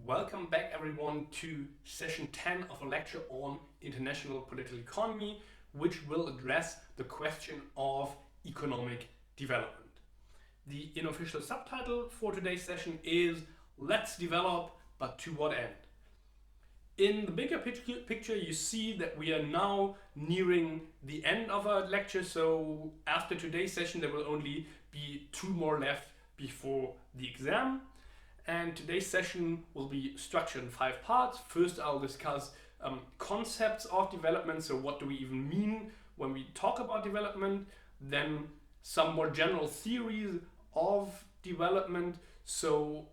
Welcome back everyone to session 10 of a lecture on international political economy, which will address the question of economic development. The unofficial subtitle for today's session is Let's Develop, but to what end? In the bigger picture, you see that we are now nearing the end of our lecture, so after today's session there will only be 2 more left before the exam. And today's session will be structured in 5 parts. First, I'll discuss concepts of development. So what do we even mean when we talk about development? Then some more general theories of development. So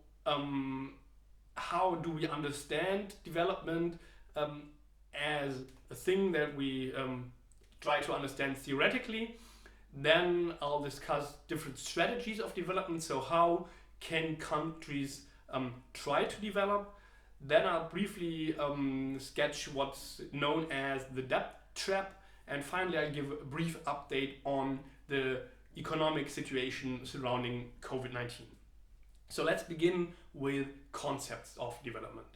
how do we understand development as a thing that we try to understand theoretically? Then I'll discuss different strategies of development. So how can countries try to develop? Then I'll briefly sketch what's known as the debt trap, and finally I'll give a brief update on the economic situation surrounding COVID-19. So let's begin with concepts of development.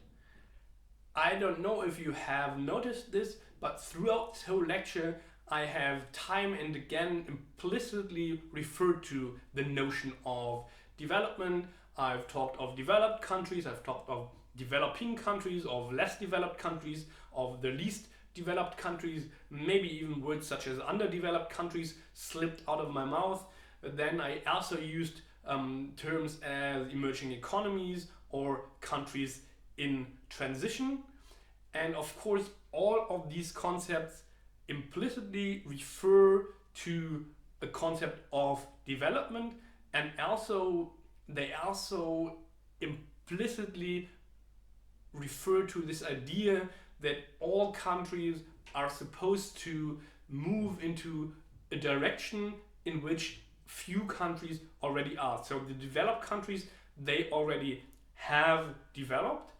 I don't know if you have noticed this, but throughout this whole lecture I have time and again implicitly referred to the notion of development. I've talked of developed countries, I've talked of developing countries, of less developed countries, of the least developed countries, maybe even words such as underdeveloped countries slipped out of my mouth. Then I also used terms as emerging economies or countries in transition. And of course, all of these concepts implicitly refer to a concept of development, and they also implicitly refer to this idea that all countries are supposed to move into a direction in which few countries already are. So the developed countries, they already have developed,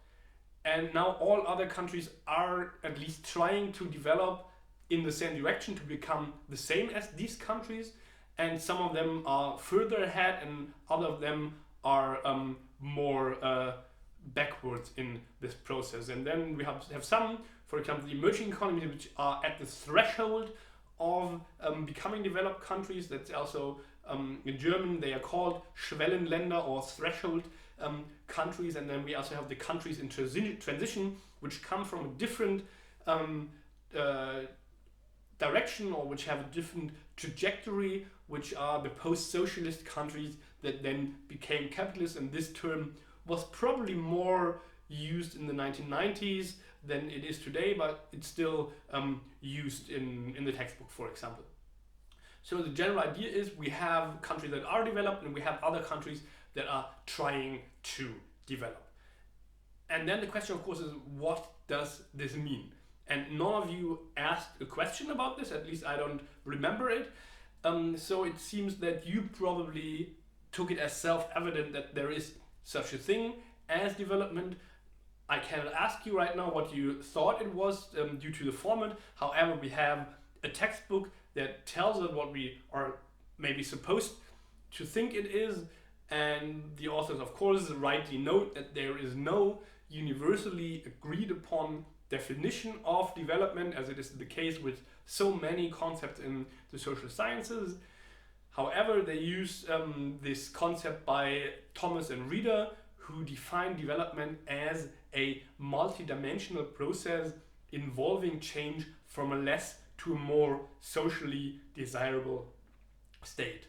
and now all other countries are at least trying to develop in the same direction to become the same as these countries. And some of them are further ahead and other of them are more backwards in this process. And then we have some, for example, the emerging economies, which are at the threshold of becoming developed countries. That's also in German they are called Schwellenländer or threshold countries. And then we also have the countries in transition, which come from a different direction, or which have a different trajectory, which are the post-socialist countries that then became capitalist. And this term was probably more used in the 1990s than it is today, but it's still used in the textbook, for example. So the general idea is we have countries that are developed and we have other countries that are trying to develop. And then the question, of course, is what does this mean? And none of you asked a question about this, at least I don't remember it. So it seems that you probably took it as self-evident that there is such a thing as development. I cannot ask you right now what you thought it was due to the format. However, we have a textbook that tells us what we are maybe supposed to think it is. And the authors, of course, rightly note that there is no universally agreed upon definition of development, as it is the case with so many concepts in the social sciences. However, they use this concept by Thomas and Reeder, who define development as a multidimensional process involving change from a less to a more socially desirable state.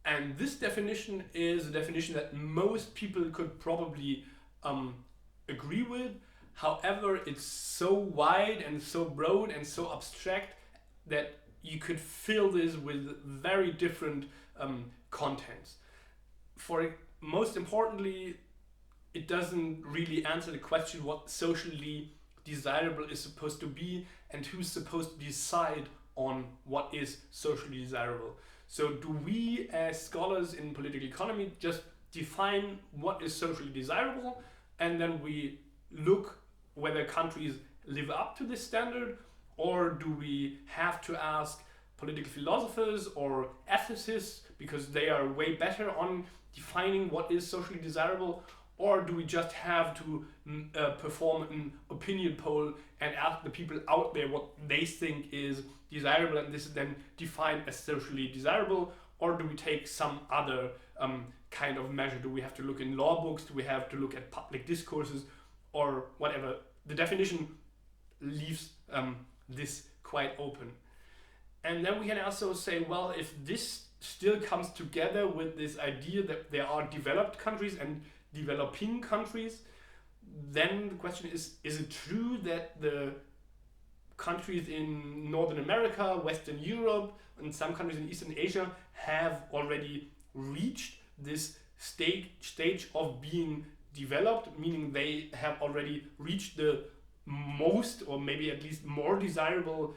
And this definition is a definition that most people could probably agree with. However, it's so wide and so broad and so abstract that you could fill this with very different contents. Most importantly, it doesn't really answer the question what socially desirable is supposed to be and who's supposed to decide on what is socially desirable. So do we as scholars in political economy just define what is socially desirable, and then we look whether countries live up to this standard, or do we have to ask political philosophers or ethicists because they are way better on defining what is socially desirable? or do we just have to perform an opinion poll and ask the people out there what they think is desirable, and this is then defined as socially desirable? Or do we take some other kind of measure? Do we have to look in law books? Do we have to look at public discourses or whatever? The definition leaves this quite open. And then we can also say, well, if this still comes together with this idea that there are developed countries and developing countries, then the question is it true that the countries in Northern America, Western Europe, and some countries in Eastern Asia have already reached this stage of being developed, meaning they have already reached the most, or maybe at least more desirable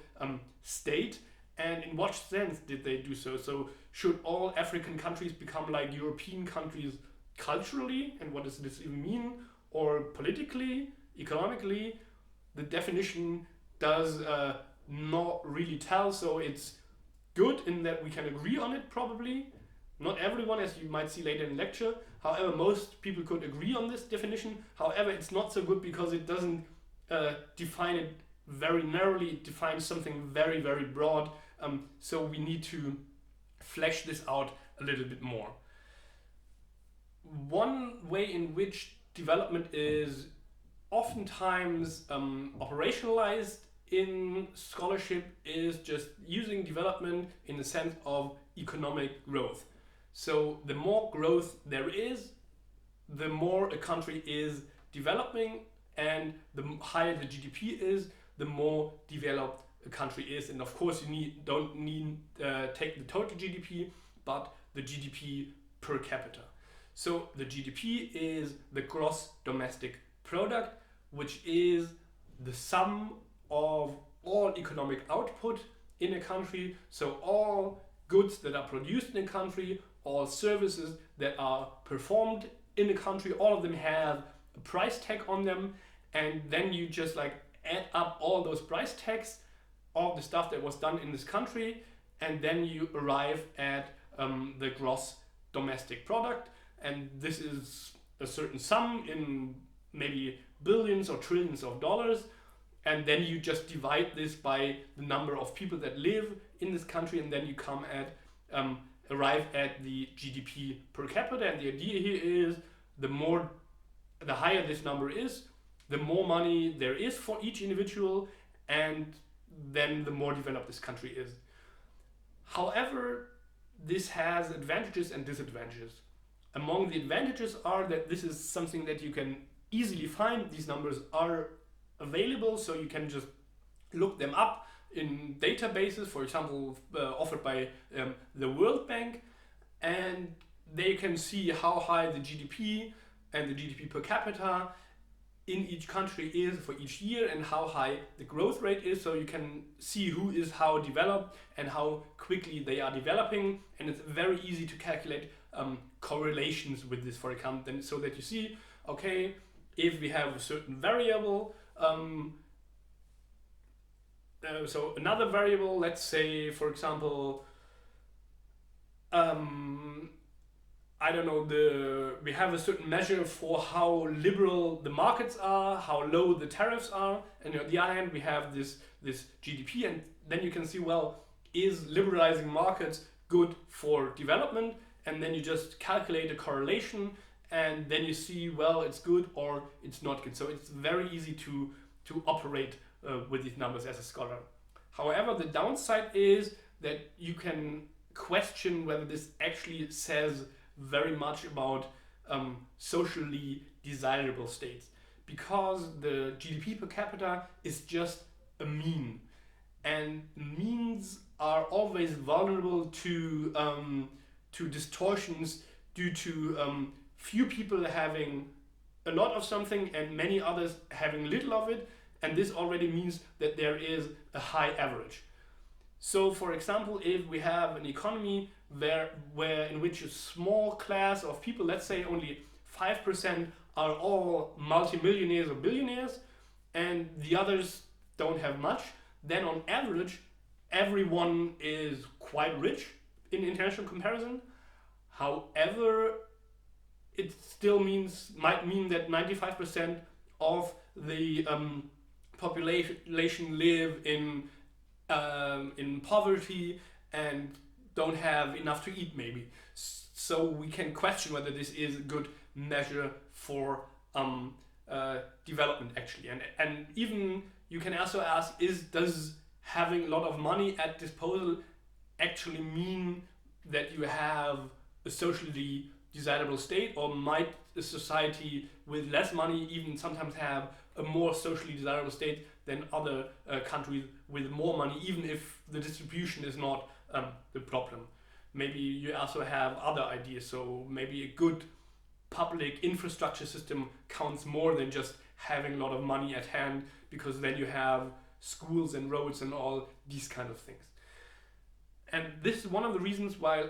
state? And in what sense did they do so? So should all African countries become like European countries culturally? And what does this even mean? Or politically, economically? The definition does not really tell. So it's good in that we can agree on it, probably. Not everyone, as you might see later in the lecture. However, most people could agree on this definition. However, it's not so good because it doesn't define it very narrowly. It defines something very, very broad. So we need to flesh this out a little bit more. One way in which development is oftentimes operationalized in scholarship is just using development in the sense of economic growth. So the more growth there is, the more a country is developing, and the higher the GDP is, the more developed a country is. And of course you don't need take the total GDP, but the GDP per capita. So the GDP is the gross domestic product, which is the sum of all economic output in a country. So all goods that are produced in a country, all services that are performed in a country, all of them have a price tag on them. And then you just like add up all those price tags of the stuff that was done in this country, and then you arrive at the gross domestic product. And this is a certain sum in maybe billions or trillions of dollars. And then you just divide this by the number of people that live in this country, and then you come at arrive at the GDP per capita. And the idea here is the higher this number is, the more money there is for each individual, and then the more developed this country is. However, this has advantages and disadvantages. Among the advantages are that this is something that you can easily find. These numbers are available, so you can just look them up in databases, for example, offered by the World Bank, and they can see how high the GDP and the GDP per capita in each country is for each year, and how high the growth rate is, so you can see who is how developed and how quickly they are developing. And it's very easy to calculate correlations with this, for example, so that you see, okay, if we have a certain variable, so another variable, let's say, for example, I don't know, we have a certain measure for how liberal the markets are, how low the tariffs are, and on the other hand we have this GDP, and then you can see, well, is liberalizing markets good for development? And then you just calculate a correlation, and then you see, well, it's good or it's not good. So it's very easy to operate with these numbers as a scholar. However, the downside is that you can question whether this actually says very much about socially desirable states, because the GDP per capita is just a mean, and means are always vulnerable to distortions due to few people having a lot of something and many others having little of it, and this already means that there is a high average. So for example, if we have an economy where in which a small class of people, let's say only 5%, are all multimillionaires or billionaires, and the others don't have much, then on average everyone is quite rich in international comparison. However, it still might mean that 95% of the population live in poverty and don't have enough to eat, maybe. So we can question whether this is a good measure for development, actually. And even you can also ask, does having a lot of money at disposal actually mean that you have a socially desirable state, or might a society with less money even sometimes have a more socially desirable state than other countries with more money, even if the distribution is not the problem? Maybe you also have other ideas, so maybe a good public infrastructure system counts more than just having a lot of money at hand, because then you have schools and roads and all these kind of things. And this is one of the reasons why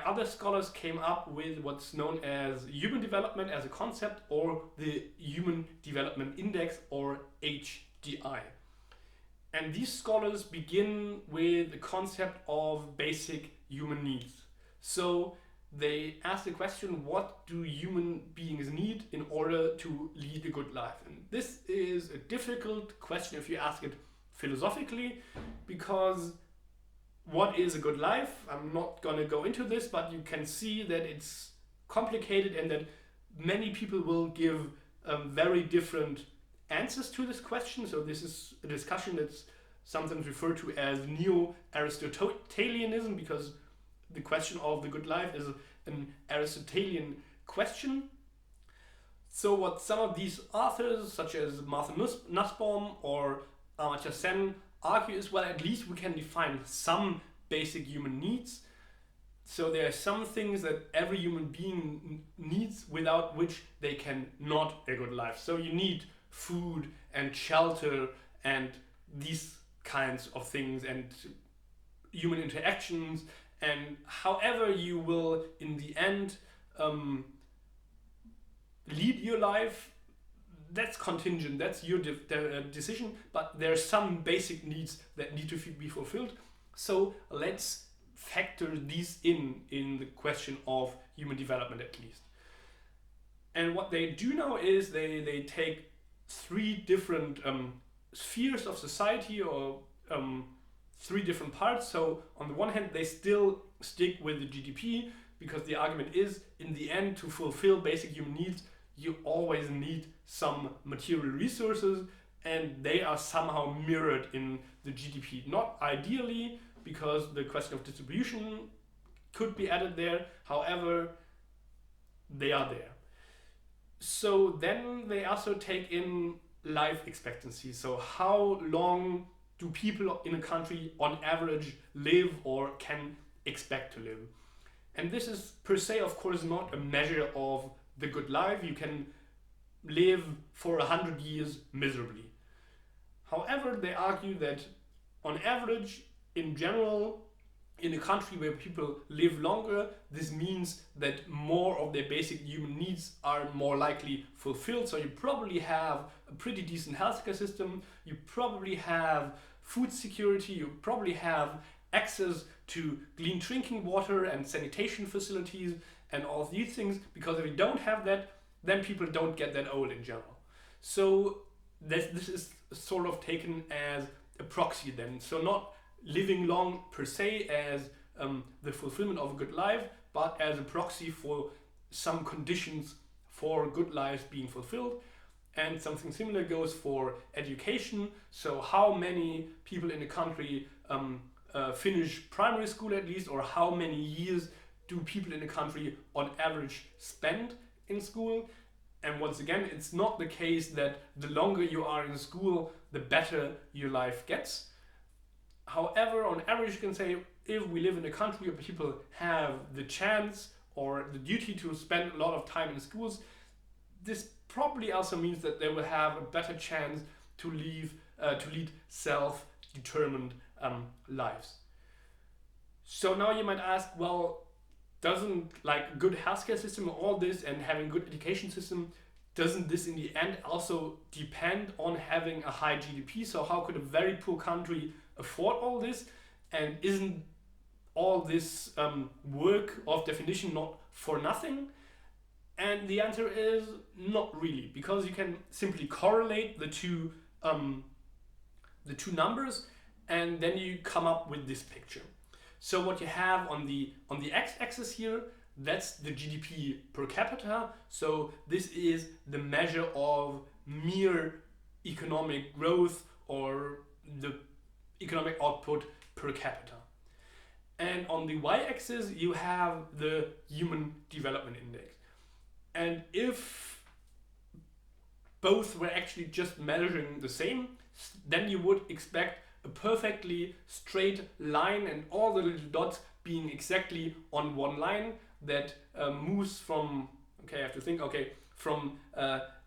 other scholars came up with what's known as human development as a concept, or the Human Development Index, or HDI. And these scholars begin with the concept of basic human needs. So they ask the question, what do human beings need in order to lead a good life? And this is a difficult question if you ask it philosophically, because what is a good life? I'm not going to go into this, but you can see that it's complicated and that many people will give very different answers to this question. So this is a discussion that's sometimes referred to as neo-Aristotelianism, because the question of the good life is an Aristotelian question. So what some of these authors, such as Martha Nussbaum or Amartya Sen, argue is, well, at least we can define some basic human needs. So there are some things that every human being needs without which they can not a good life. So you need food and shelter and these kinds of things and human interactions, and however you will in the end lead your life, that's contingent, that's your decision, but there are some basic needs that need to be fulfilled. So let's factor these in the question of human development, at least. And what they do now is they take three different spheres of society, or three different parts. So on the one hand, they still stick with the GDP, because the argument is, in the end, to fulfill basic human needs, you always need some material resources, and they are somehow mirrored in the GDP. Not ideally, because the question of distribution could be added there. However, they are there. So then they also take in life expectancy. So how long do people in a country on average live or can expect to live? And this is per se, of course, not a measure of the good life. You can live for 100 years miserably. However, they argue that on average, in general, in a country where people live longer, this means that more of their basic human needs are more likely fulfilled. So you probably have a pretty decent healthcare system, you probably have food security, you probably have access to clean drinking water and sanitation facilities and all of these things, because if you don't have that, then people don't get that old in general. So this is sort of taken as a proxy then. So not living long per se as the fulfillment of a good life, but as a proxy for some conditions for good lives being fulfilled. And something similar goes for education. So how many people in the country finish primary school at least, or how many years do people in the country on average spend in school? And once again, it's not the case that the longer you are in school, the better your life gets. However, on average, you can say, if we live in a country where people have the chance or the duty to spend a lot of time in schools, this probably also means that they will have a better chance to lead self-determined lives. So now you might ask, well, doesn't like good healthcare system, all this, and having good education system, doesn't this in the end also depend on having a high GDP? So how could a very poor country afford all this? And isn't all this work of definition not for nothing? And the answer is not really, because you can simply correlate the two numbers, and then you come up with this picture. So what you have on the x-axis here, that's the GDP per capita. So this is the measure of mere economic growth or the economic output per capita. And on the y-axis you have the Human Development Index. And if both were actually just measuring the same, then you would expect a perfectly straight line and all the little dots being exactly on one line that moves from, okay, I have to think, okay, from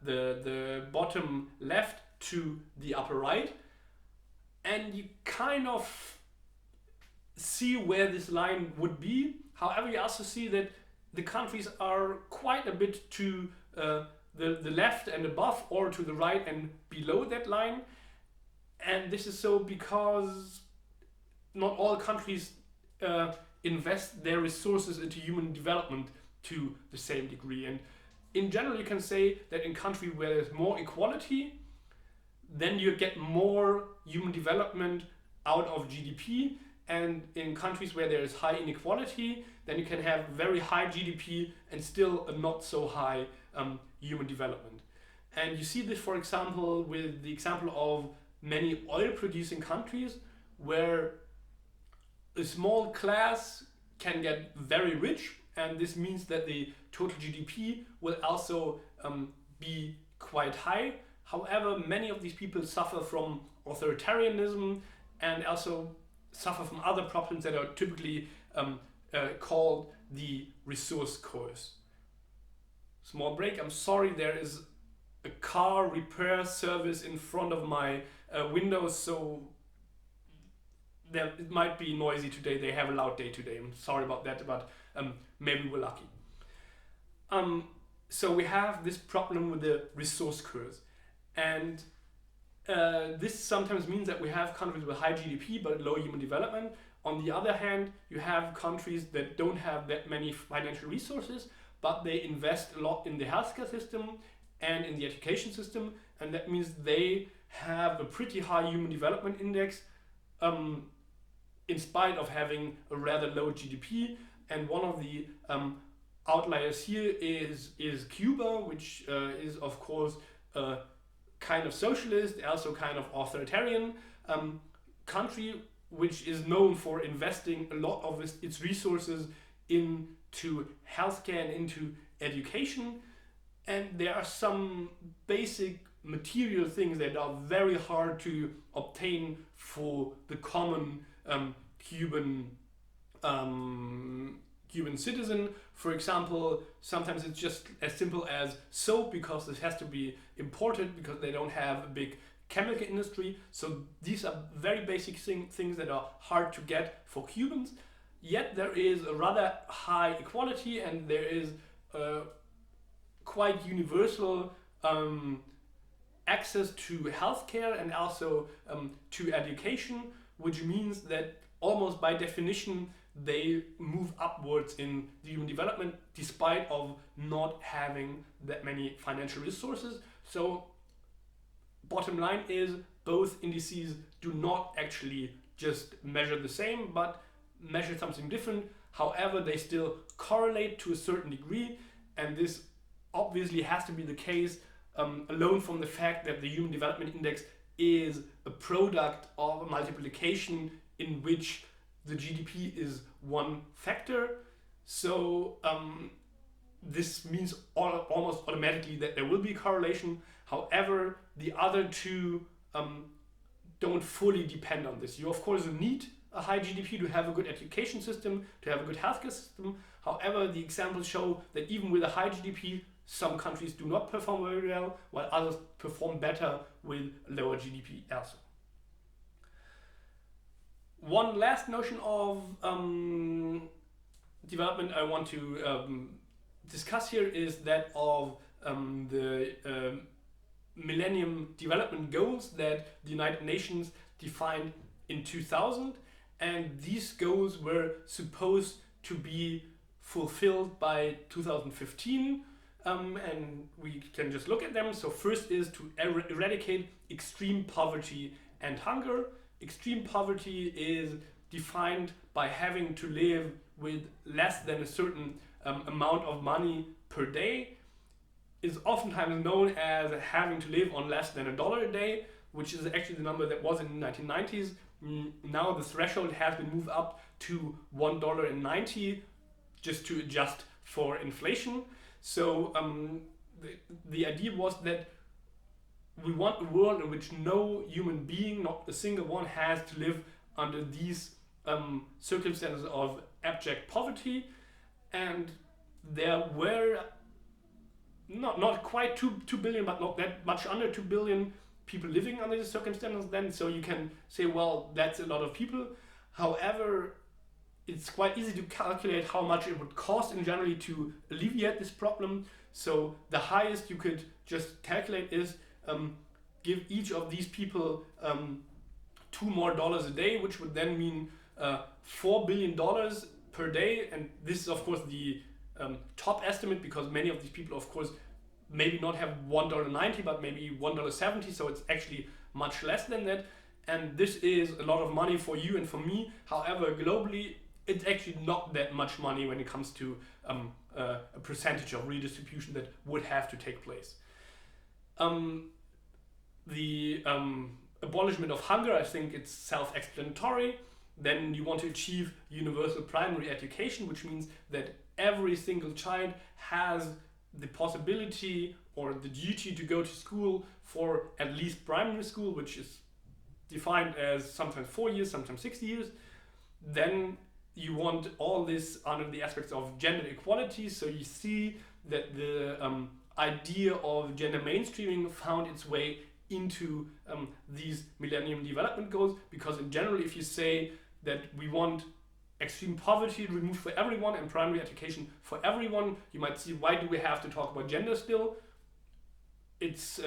the bottom left to the upper right. And you kind of see where this line would be. However, you also see that the countries are quite a bit to the left and above, or to the right and below that line. And this is so because not all countries invest their resources into human development to the same degree. And in general, you can say that in countries where there's more equality, then you get more human development out of GDP. And in countries where there is high inequality, then you can have very high GDP and still a not so high human development. And you see this, for example, with the example of many oil-producing countries, where a small class can get very rich, and this means that the total GDP will also be quite high. However, many of these people suffer from authoritarianism and also suffer from other problems that are typically called the resource curse. Small break, I'm sorry, there is a car repair service in front of my windows, so it might be noisy today. They have a loud day today. I'm sorry about that, but maybe we're lucky. So we have this problem with the resource curse, and this sometimes means that we have countries with high GDP but low human development. On the other hand, you have countries that don't have that many financial resources, but they invest a lot in the healthcare system and in the education system, and that means they have a pretty high human development index in spite of having a rather low GDP. And one of the outliers here is Cuba, which is of course kind of socialist, also kind of authoritarian country, which is known for investing a lot of its resources into healthcare and into education. And there are some basic material things that are very hard to obtain for the common Cuban citizen. For example, sometimes it's just as simple as soap, because this has to be imported because they don't have a big chemical industry. So these are very basic things that are hard to get for Cubans. Yet there is a rather high equality, and there is quite universal access to healthcare and also to education, which means that almost by definition they move upwards in the human development despite of not having that many financial resources. So bottom line is, both indices do not actually just measure the same, but measure something different. However, they still correlate to a certain degree, and this obviously has to be the case alone from the fact that the Human Development Index is a product of a multiplication in which the GDP is one factor. So this means almost automatically that there will be correlation. However, the other two don't fully depend on this. You of course need a high GDP to have a good education system, to have a good healthcare system. However, the examples show that even with a high GDP, some countries do not perform very well, while others perform better with lower GDP also. One last notion of development I want to discuss here is that of the Millennium Development Goals that the United Nations defined in 2000, and these goals were supposed to be fulfilled by 2015. and we can just look at them. So first is to eradicate extreme poverty and hunger. Extreme poverty is defined by having to live with less than a certain amount of money per day. Is oftentimes known as having to live on less than $1 a day, which is actually the number that was in the 1990s. Now the threshold has been moved up to $1.90 just to adjust for inflation. So the idea was that we want a world in which no human being, not a single one, has to live under these circumstances of abject poverty. And there were not quite 2 billion, but not that much under 2 billion people living under these circumstances then. So you can say, well, that's a lot of people. However, it's quite easy to calculate how much it would cost in general to alleviate this problem. So the highest you could just calculate is give each of these people $2 more a day, which would then mean $4 billion per day. And this is of course the top estimate, because many of these people of course maybe not have $1.90 but maybe $1.70, so it's actually much less than that. And this is a lot of money for you and for me. However, globally it's actually not that much money when it comes to a percentage of redistribution that would have to take place. The abolishment of hunger, I think it's self-explanatory. Then you want to achieve universal primary education, which means that every single child has the possibility or the duty to go to school for at least primary school, which is defined as sometimes 4 years, sometimes 6 years. Then you want all this under the aspects of gender equality. So you see that the idea of gender mainstreaming found its way into these Millennium Development Goals, because in general, if you say that we want extreme poverty removed for everyone and primary education for everyone, you might see, why do we have to talk about gender still? It's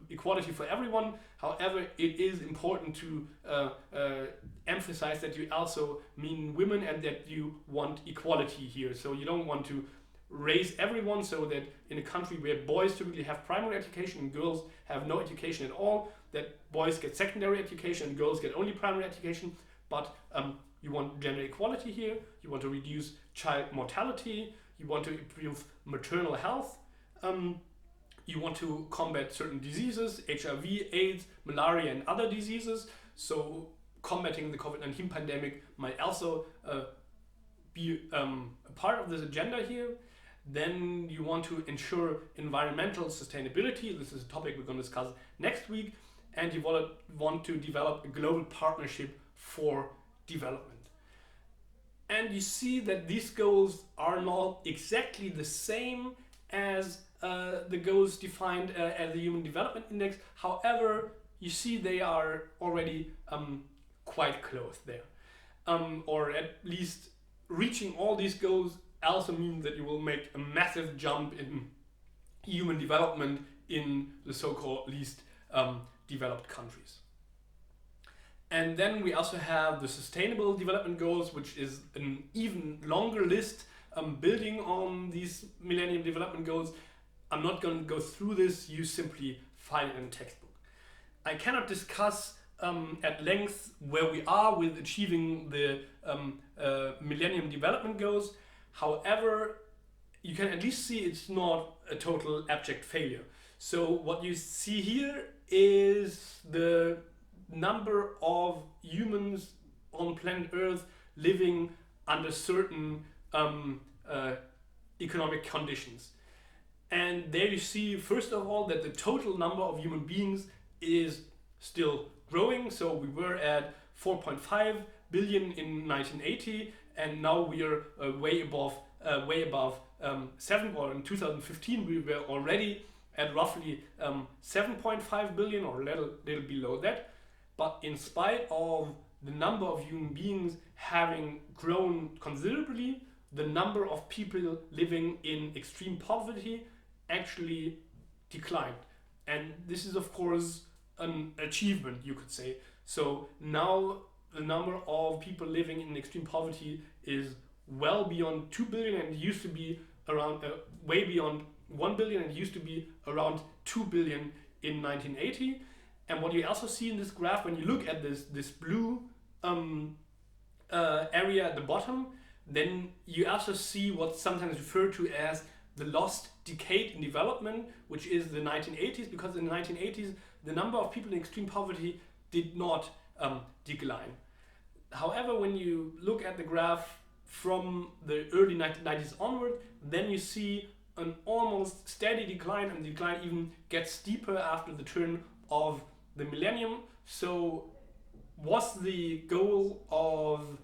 equality for everyone. However, it is important to emphasize that you also mean women and that you want equality here. So you don't want to raise everyone so that in a country where boys typically have primary education and girls have no education at all, that boys get secondary education and girls get only primary education. But you want gender equality here, you want to reduce child mortality, you want to improve maternal health, you want to combat certain diseases, HIV, AIDS, malaria and other diseases. So combating the COVID-19 pandemic might also be a part of this agenda here. Then you want to ensure environmental sustainability. This is a topic we're going to discuss next week. And you want to develop a global partnership for development. And you see that these goals are not exactly the same as the goals defined as the Human Development Index. However, you see they are already quite close there. Or at least reaching all these goals also means that you will make a massive jump in human development in the so-called least developed countries. And then we also have the Sustainable Development Goals, which is an even longer list building on these Millennium Development Goals. I'm not going to go through this, you simply find it in a textbook. I cannot discuss at length where we are with achieving the Millennium Development Goals. However, you can at least see it's not a total abject failure. So what you see here is the number of humans on planet Earth living under certain economic conditions. And there you see, first of all, that the total number of human beings is still growing. So we were at 4.5 billion in 1980, and now we are way above 7. Or in 2015, we were already at roughly 7.5 billion, or a little below that. But in spite of the number of human beings having grown considerably, the number of people living in extreme poverty actually declined. And this is of course an achievement, you could say. So now the number of people living in extreme poverty is well beyond 2 billion, and it used to be around way beyond 1 billion. It used to be around 2 billion in 1980. And what you also see in this graph, when you look at this blue area at the bottom, then you also see what's sometimes referred to as the lost decade in development, which is the 1980s, because in the 1980s the number of people in extreme poverty did not decline. However, when you look at the graph from the early 1990s onward, then you see an almost steady decline, and the decline even gets steeper after the turn of the millennium. So was the goal of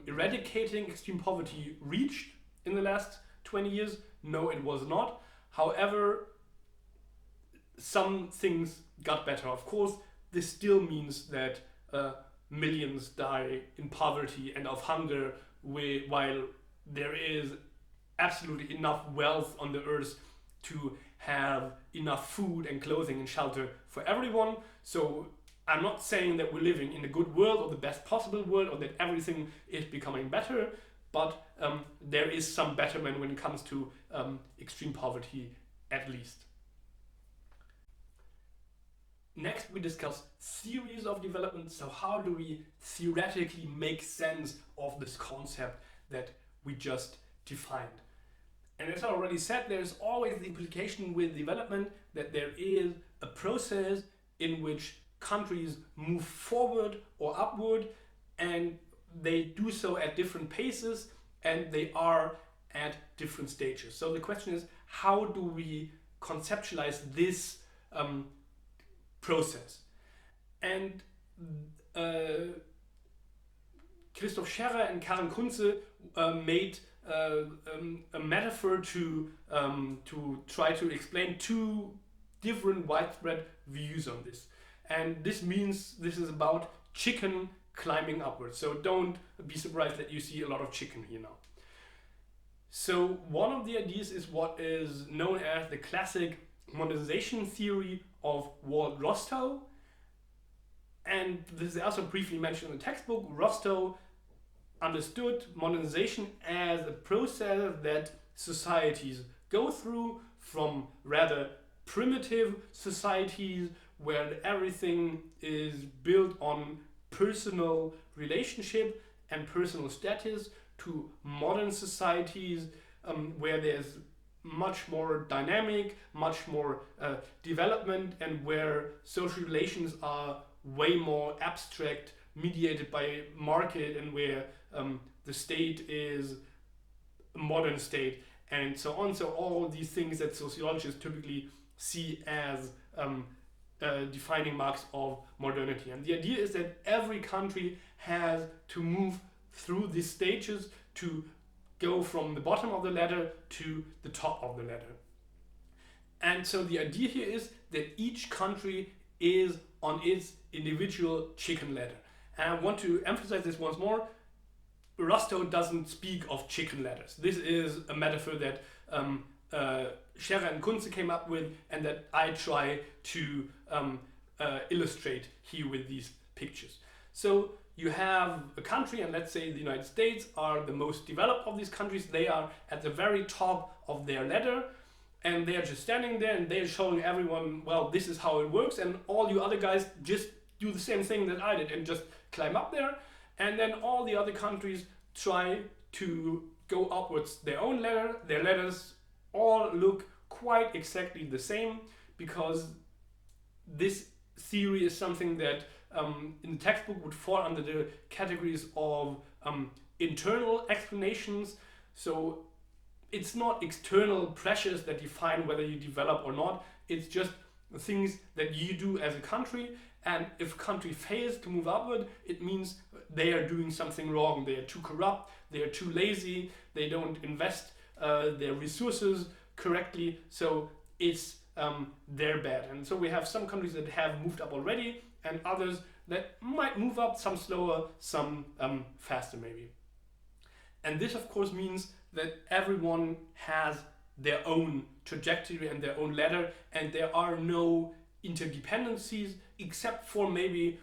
eradicating extreme poverty reached in the last 20 years? No, it was not. However, some things got better. Of course, this still means that millions die in poverty and of hunger, while there is absolutely enough wealth on the earth to have enough food and clothing and shelter for everyone. So I'm not saying that we're living in a good world or the best possible world or that everything is becoming better, but there is some betterment when it comes to extreme poverty, at least. Next, we discuss theories of development. So how do we theoretically make sense of this concept that we just defined? And as I already said, there's always the implication with development that there is a process in which countries move forward or upward, and they do so at different paces, and they are at different stages. So the question is, how do we conceptualize this process? And Christoph Scherrer and Karen Kunze made a metaphor to try to explain two different widespread views on this. And this means this is about chicken climbing upwards. So don't be surprised that you see a lot of chicken here now. So one of the ideas is what is known as the classic modernization theory of Walt Rostow. And this is also briefly mentioned in the textbook. Rostow understood modernization as a process that societies go through from rather primitive societies where everything is built on personal relationship and personal status to modern societies where there's much more dynamic, much more development, and where social relations are way more abstract, mediated by market, and where the state is a modern state, and so on. So all these things that sociologists typically see as defining marks of modernity. And the idea is that every country has to move through these stages to go from the bottom of the ladder to the top of the ladder. And so the idea here is that each country is on its individual chicken ladder. And I want to emphasize this once more. Rostow doesn't speak of chicken ladders. This is a metaphor that Scherrer and Kunze came up with, and that I try to illustrate here with these pictures. So you have a country, and let's say the United States are the most developed of these countries. They are at the very top of their ladder, and they are just standing there and they're showing everyone, well, this is how it works, and all you other guys just do the same thing that I did and just climb up there. And then all the other countries try to go upwards their own ladder. Their ladders all look quite exactly the same, because this theory is something that in the textbook would fall under the categories of internal explanations. So it's not external pressures that define whether you develop or not. It's just things that you do as a country. And if a country fails to move upward, it means they are doing something wrong. They are too corrupt, they are too lazy, they don't invest their resources correctly. So it's they're bad. And so we have some countries that have moved up already, and others that might move up, some slower, some faster maybe. And this of course means that everyone has their own trajectory and their own ladder, and there are no interdependencies except for maybe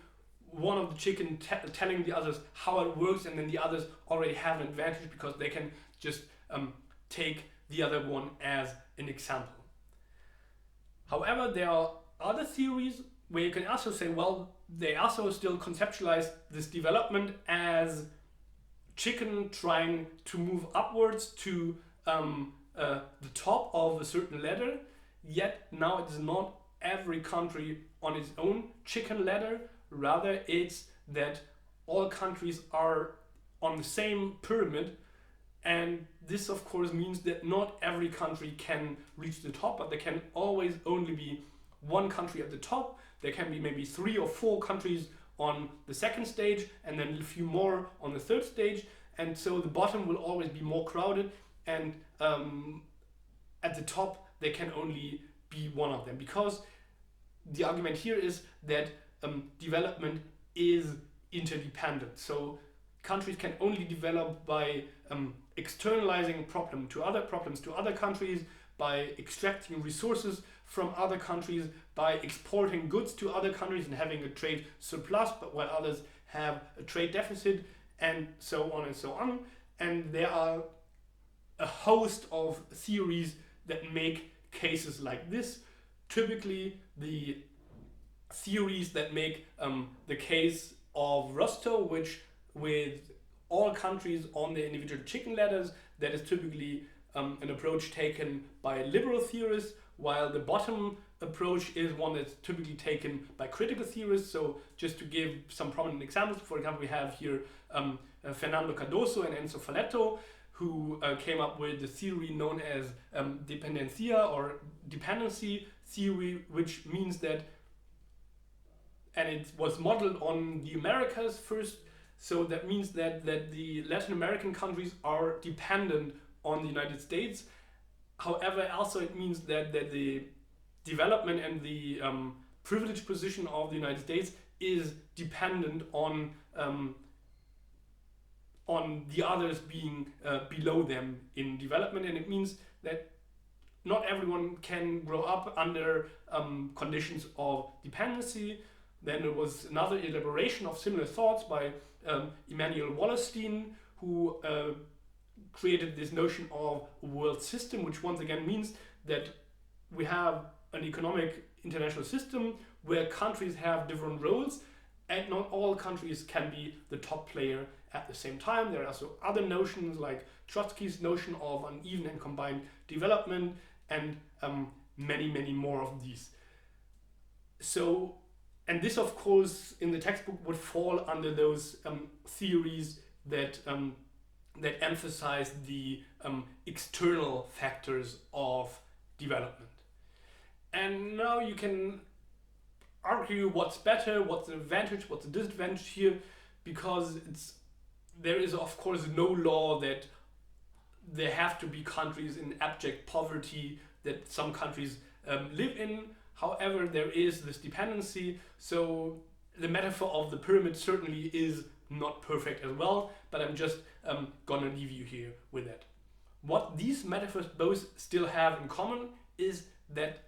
one of the chicken telling the others how it works, and then the others already have an advantage because they can just take the other one as an example. However, there are other theories where you can also say, well, they also still conceptualize this development as chicken trying to move upwards to the top of a certain ladder, yet now it is not every country on its own chicken ladder, rather it's that all countries are on the same pyramid, and this of course means that not every country can reach the top, but there can always only be one country at the top. There can be maybe 3 or 4 countries on the second stage and then a few more on the third stage, and so the bottom will always be more crowded, and at the top there can only be one of them, because the argument here is that development is interdependent. So countries can only develop by externalizing problems to other countries, by extracting resources from other countries, by exporting goods to other countries and having a trade surplus, but while others have a trade deficit, and so on and so on. And there are a host of theories that make cases like this. Typically, the theories that make the case of Rostow, which with all countries on their individual chicken ladders, that is typically an approach taken by liberal theorists, while the bottom approach is one that's typically taken by critical theorists. So just to give some prominent examples, for example, we have here Fernando Cardoso and Enzo Falletto, who came up with the theory known as Dependencia or Dependency Theory, which means that, and it was modeled on the Americas first, so that means that the Latin American countries are dependent on the United States. However, also it means that the development and the privileged position of the United States is dependent on the others being below them in development, and it means that not everyone can grow up under conditions of dependency. Then there was another elaboration of similar thoughts by Immanuel Wallerstein, who created this notion of a world system, which once again means that we have an economic international system where countries have different roles, and not all countries can be the top player at the same time. There are also other notions like Trotsky's notion of uneven and combined development, and many, many more of these. So, and this of course in the textbook would fall under those theories that that emphasize the external factors of development. And now you can argue what's better, what's the advantage, what's the disadvantage here, because there is of course no law that there have to be countries in abject poverty that some countries live in. However, there is this dependency, so the metaphor of the pyramid certainly is not perfect as well, but I'm just gonna leave you here with that. What these metaphors both still have in common is that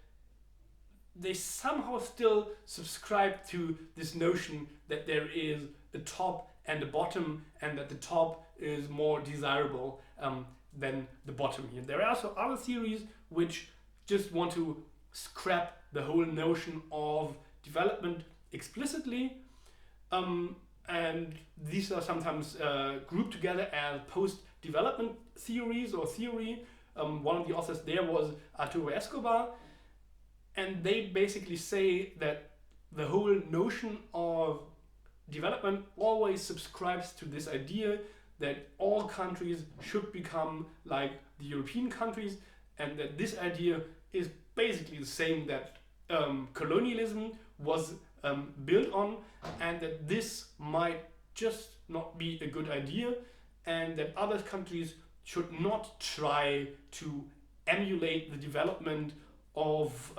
they somehow still subscribe to this notion that there is a top and a bottom, and that the top is more desirable than the bottom here. There are also other theories which just want to scrap the whole notion of development explicitly, and these are sometimes grouped together as post-development theories or theory. One of the authors there was Arturo Escobar, and they basically say that the whole notion of development always subscribes to this idea that all countries should become like the European countries, and that this idea is basically the same that colonialism was built on, and that this might just not be a good idea, and that other countries should not try to emulate the development of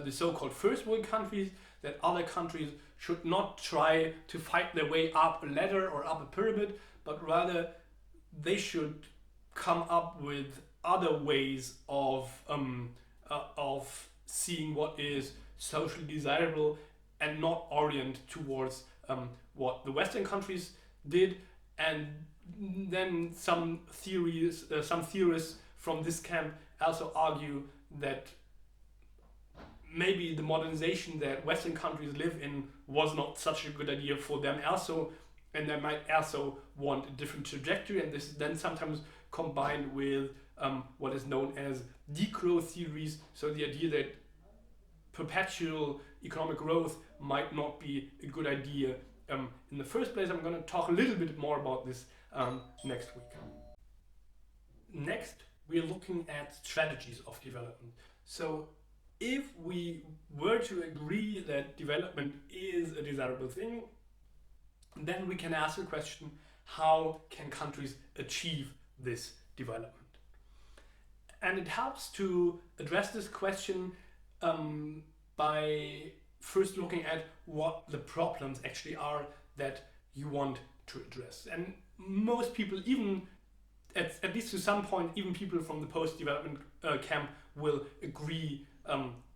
the so-called first world countries, that other countries should not try to fight their way up a ladder or up a pyramid, but rather they should come up with other ways of seeing what is socially desirable, and not orient towards what the Western countries did. And then some theorists from this camp also argue that maybe the modernization that Western countries live in was not such a good idea for them also, and they might also want a different trajectory, and this is then sometimes combined with what is known as degrowth theories, so the idea that perpetual economic growth might not be a good idea in the first place. I'm going to talk a little bit more about this next week. Next, we're looking at strategies of development. So if we were to agree that development is a desirable thing, then we can ask the question, how can countries achieve this development? And it helps to address this question by first looking at what the problems actually are that you want to address. And most people, even at least to some point, even people from the post-development camp will agree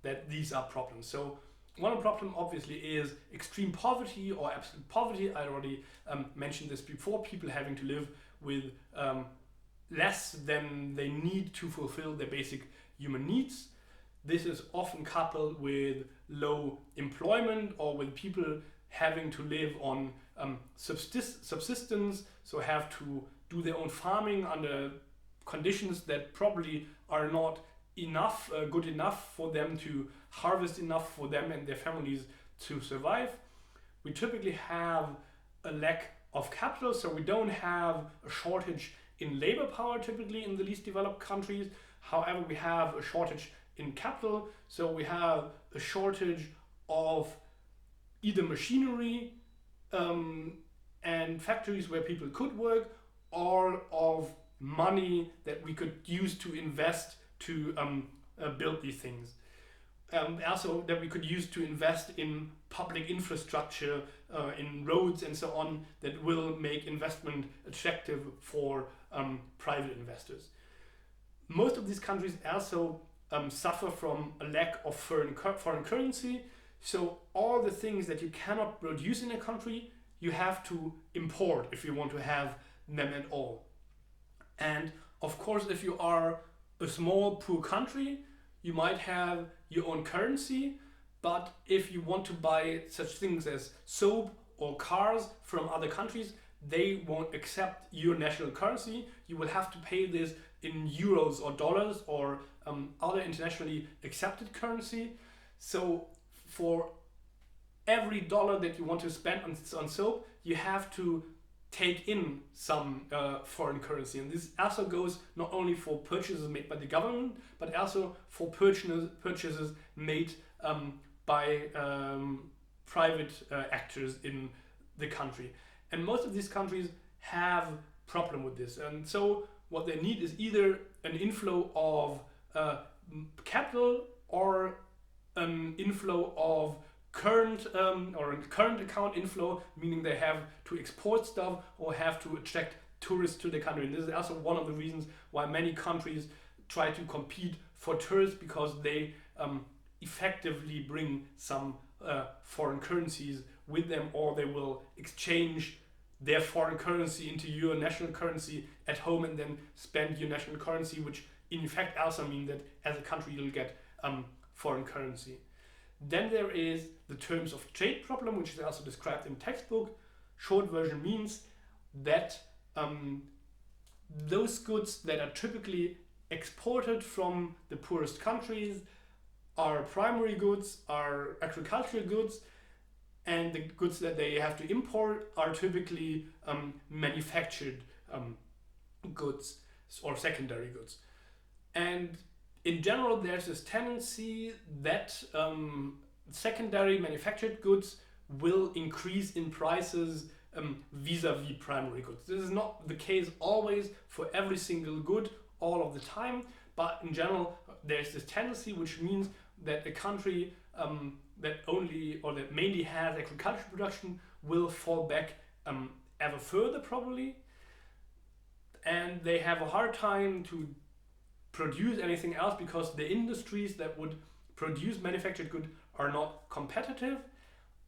that these are problems. So one problem obviously is extreme poverty or absolute poverty. I already mentioned this before, people having to live with less than they need to fulfill their basic human needs. This is often coupled with low employment or with people having to live on subsistence, so have to do their own farming under conditions that probably are not good enough for them to harvest enough for them and their families to survive. We typically have a lack of capital, so we don't have a shortage in labor power typically in the least developed countries. However, we have a shortage in capital, so we have a shortage of either machinery and factories where people could work, or of money that we could use to invest to build these things. Also that we could use to invest in public infrastructure, in roads and so on, that will make investment attractive for private investors. Most of these countries also suffer from a lack of foreign currency, so all the things that you cannot produce in a country, you have to import if you want to have them at all. And of course, if you are a small, poor country, you might have your own currency, but if you want to buy such things as soap or cars from other countries, they won't accept your national currency. You will have to pay this in euros or dollars or other internationally accepted currency. So for every dollar that you want to spend on soap, you have to take in some foreign currency. And this also goes not only for purchases made by the government, but also for purchases made by private actors in the country. And most of these countries have problem with this. And so what they need is either an inflow of capital or an inflow of current or a current account inflow, meaning they have to export stuff or have to attract tourists to the country. And this is also one of the reasons why many countries try to compete for tourists, because they effectively bring some foreign currencies with them, or they will exchange their foreign currency into your national currency at home and then spend your national currency, which in fact also mean that as a country you'll get foreign currency. Then there is the terms of trade problem, which is also described in textbook. Short version means that those goods that are typically exported from the poorest countries are primary goods, are agricultural goods, and the goods that they have to import are typically manufactured goods or secondary goods. And in general, there's this tendency that secondary manufactured goods will increase in prices vis-a-vis primary goods. This is not the case always for every single good all of the time, but in general, there's this tendency, which means that a country that only or that mainly has agricultural production will fall back ever further probably, and they have a hard time to produce anything else because the industries that would produce manufactured goods are not competitive.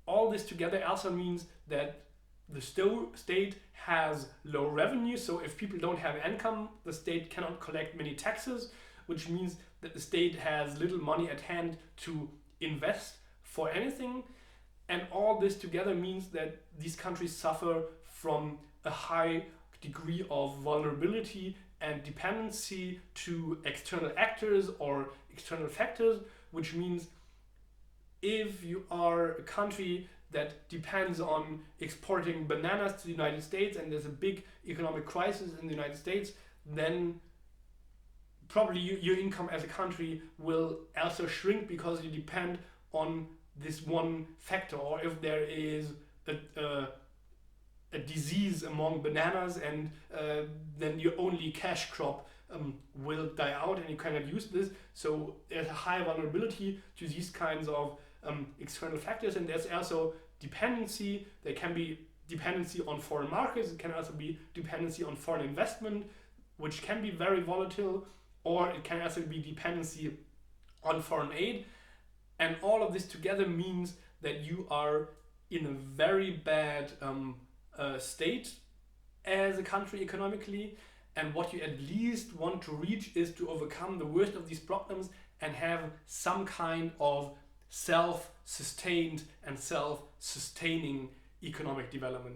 All this together also means that the state has low revenue, so if people don't have income, the state cannot collect many taxes, which means that the state has little money at hand to invest for anything. And all this together means that these countries suffer from a high degree of vulnerability and dependency to external actors or external factors, which means if you are a country that depends on exporting bananas to the United States and there's a big economic crisis in the United States, then probably your income as a country will also shrink because you depend on this one factor. Or if there is a disease among bananas and then your only cash crop will die out and you cannot use this. So there's a high vulnerability to these kinds of external factors, and there's also dependency. There can be dependency on foreign markets, it can also be dependency on foreign investment, which can be very volatile, or it can also be dependency on foreign aid. And all of this together means that you are in a very bad state as a country economically, and what you at least want to reach is to overcome the worst of these problems and have some kind of self-sustained and self-sustaining economic development.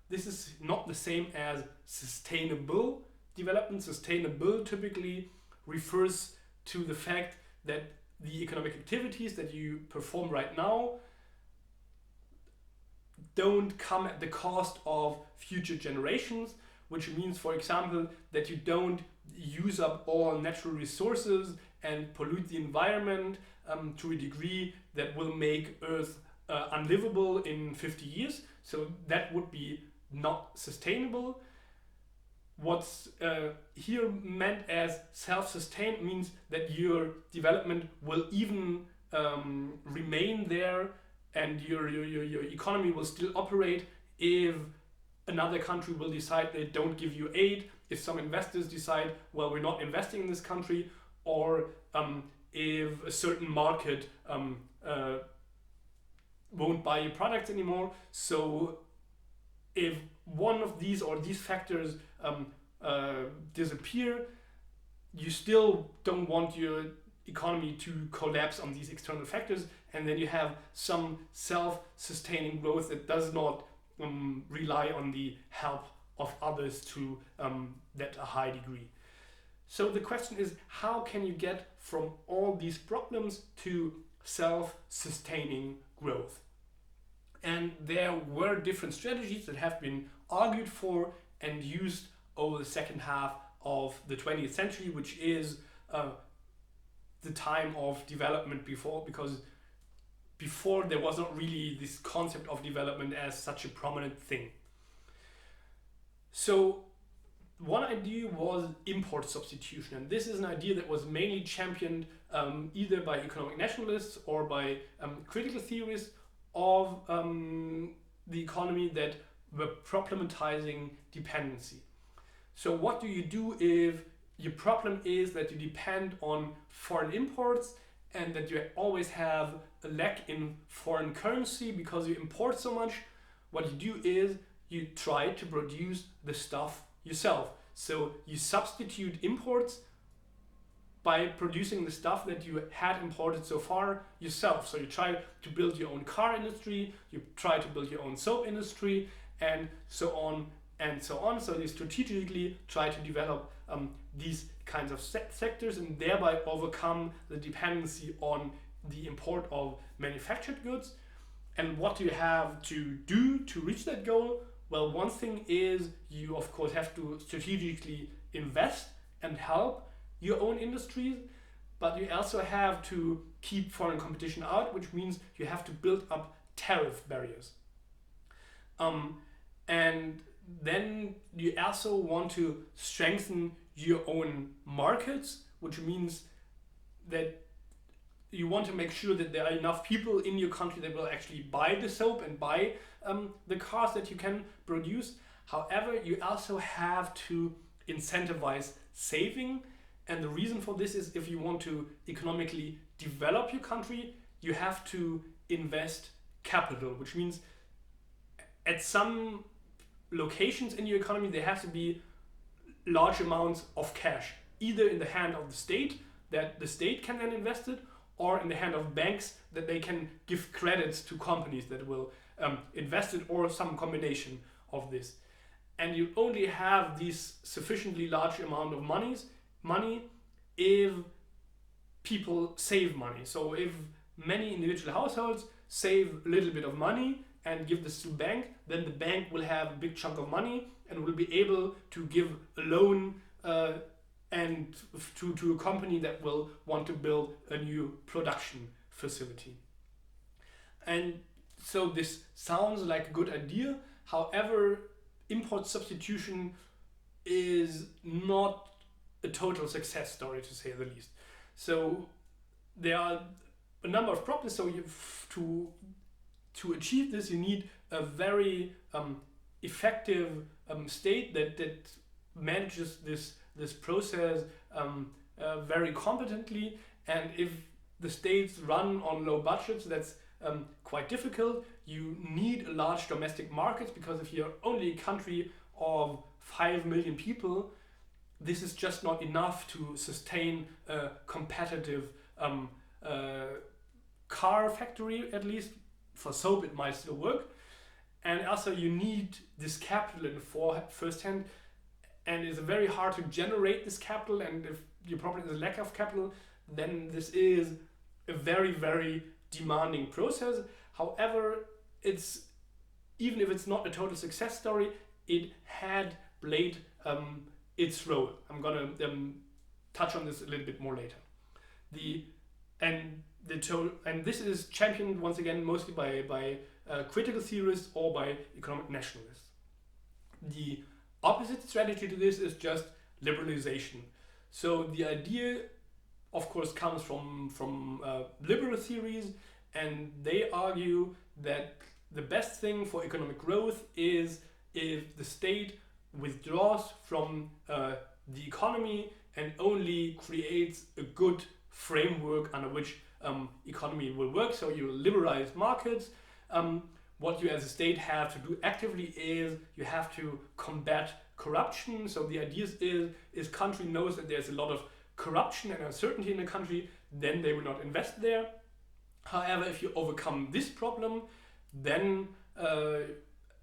This is not the same as sustainable development. Sustainable typically refers to the fact that the economic activities that you perform right now don't come at the cost of future generations, which means, for example, that you don't use up all natural resources and pollute the environment to a degree that will make Earth unlivable in 50 years. So that would be not sustainable. What's here meant as self-sustained means that your development will even remain there and your economy will still operate if another country will decide they don't give you aid, if some investors decide, well, we're not investing in this country, or if a certain market won't buy your products anymore. So if one of these or these factors disappear, you still don't want your economy to collapse on these external factors, and then you have some self-sustaining growth that does not rely on the help of others to that a high degree. So the question is, how can you get from all these problems to self-sustaining growth? And there were different strategies that have been argued for and used over the second half of the 20th century, which is the time of development because before there was not really this concept of development as such a prominent thing. So one idea was import substitution, and this is an idea that was mainly championed either by economic nationalists or by critical theorists of the economy that were problematizing dependency. So what do you do if your problem is that you depend on foreign imports and that you always have a lack in foreign currency because you import so much? What you do is you try to produce the stuff yourself. So you substitute imports by producing the stuff that you had imported so far yourself. So you try to build your own car industry, you try to build your own soap industry, and so on and so on. So you strategically try to develop these kinds of sectors and thereby overcome the dependency on the import of manufactured goods. And what do you have to do to reach that goal? Well, one thing is you of course have to strategically invest and help your own industries, but you also have to keep foreign competition out, which means you have to build up tariff barriers. And then you also want to strengthen your own markets, which means that you want to make sure that there are enough people in your country that will actually buy the soap and buy the cars that you can produce. However, you also have to incentivize saving. And the reason for this is if you want to economically develop your country, you have to invest capital, which means at some locations in your economy, there has to be large amounts of cash, either in the hand of the state, that the state can then invest it, or in the hand of banks, that they can give credits to companies that will invest it, or some combination of this. And you only have these sufficiently large amount of money if people save money. So if many individual households save a little bit of money and give this to the bank, then the bank will have a big chunk of money and will be able to give a loan and to a company that will want to build a new production facility. And so this sounds like a good idea. However, import substitution is not a total success story, to say the least. So there are a number of problems. So to achieve this, you need a very effective state that manages this process very competently. And if the states run on low budgets, that's quite difficult. You need a large domestic market, because if you're only a country of 5 million people, this is just not enough to sustain a competitive car factory. At least for soap it might still work. And also you need this capital in first hand, and it's very hard to generate this capital. And if your problem is a lack of capital, then this is a very, very demanding process. However, even if it's not a total success story, it had played its role. I'm gonna touch on this a little bit more later. And this is championed once again mostly by critical theorists or by economic nationalists. The opposite strategy to this is just liberalization. So the idea, of course, comes from liberal theories, and they argue that the best thing for economic growth is if the state withdraws from the economy and only creates a good framework under which economy will work. So you liberalize markets. What you as a state have to do actively is you have to combat corruption. So the idea is country knows that there's a lot of corruption and uncertainty in the country, then they will not invest there. However, if you overcome this problem, then